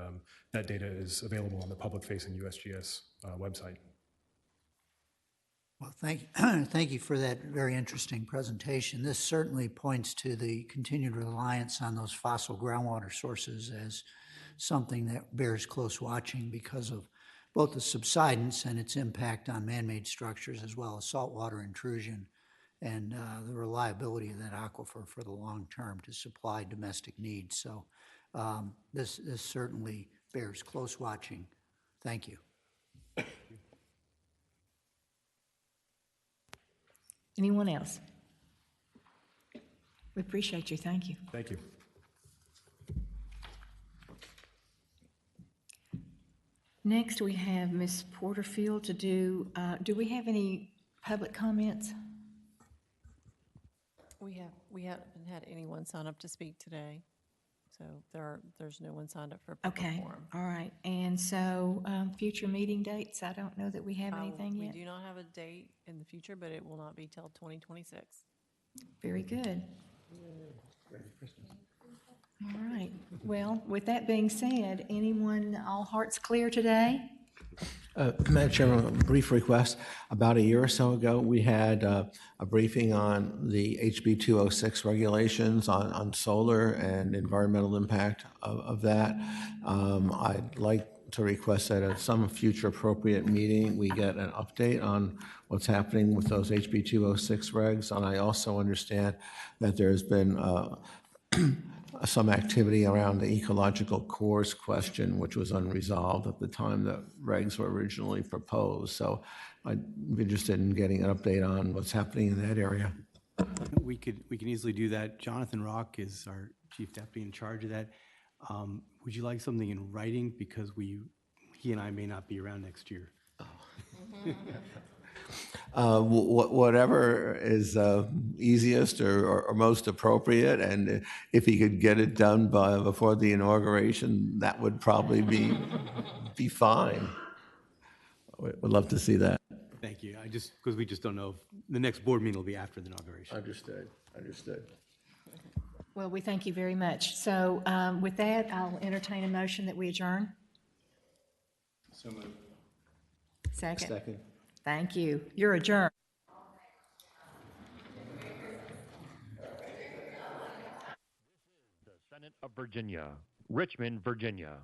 P: that data is available on the public-facing USGS website.
F: Well, thank you for that very interesting presentation. This certainly points to the continued reliance on those fossil groundwater sources as something that bears close watching because of both the subsidence and its impact on man-made structures, as well as saltwater intrusion and the reliability of that aquifer for the long term to supply domestic needs. So this certainly bears close watching. Thank you.
A: Anyone else? We appreciate you. Thank you.
P: Thank you.
A: Next, we have Ms. Porterfield to do we have any public comments?
Q: We haven't had anyone sign up to speak today, so there's no one signed up for a public forum.
A: All right. And so future meeting dates, I don't know that we have anything yet.
Q: We do not have a date in the future, but it will not be till 2026.
A: Very good. All right. Well, with that being said, anyone, all hearts clear today?
D: Madam Chairman, a brief request. About a year or so ago, we had a briefing on the HB 206 regulations on solar and environmental impact of that. I'd like to request that at some future appropriate meeting, we get an update on what's happening with those HB 206 regs. And I also understand that there's been some activity around the ecological cores question, which was unresolved at the time that regs were originally proposed. So I'd be interested in getting an update on what's happening in that area.
G: We can easily do that. Jonathan Rock is our chief deputy in charge of that. Would you like something in writing? Because he and I may not be around next year.
D: Whatever is easiest or most appropriate, and if he could get it done before the inauguration, that would probably be fine. Would love to see that.
G: Thank you. Because we just don't know if the next board meeting will be after the inauguration.
D: Understood.
A: Well, we thank you very much. So with that, I'll entertain a motion that we adjourn.
B: So moved.
A: Second. Thank you. You're adjourned.
R: The Senate of Virginia, Richmond, Virginia.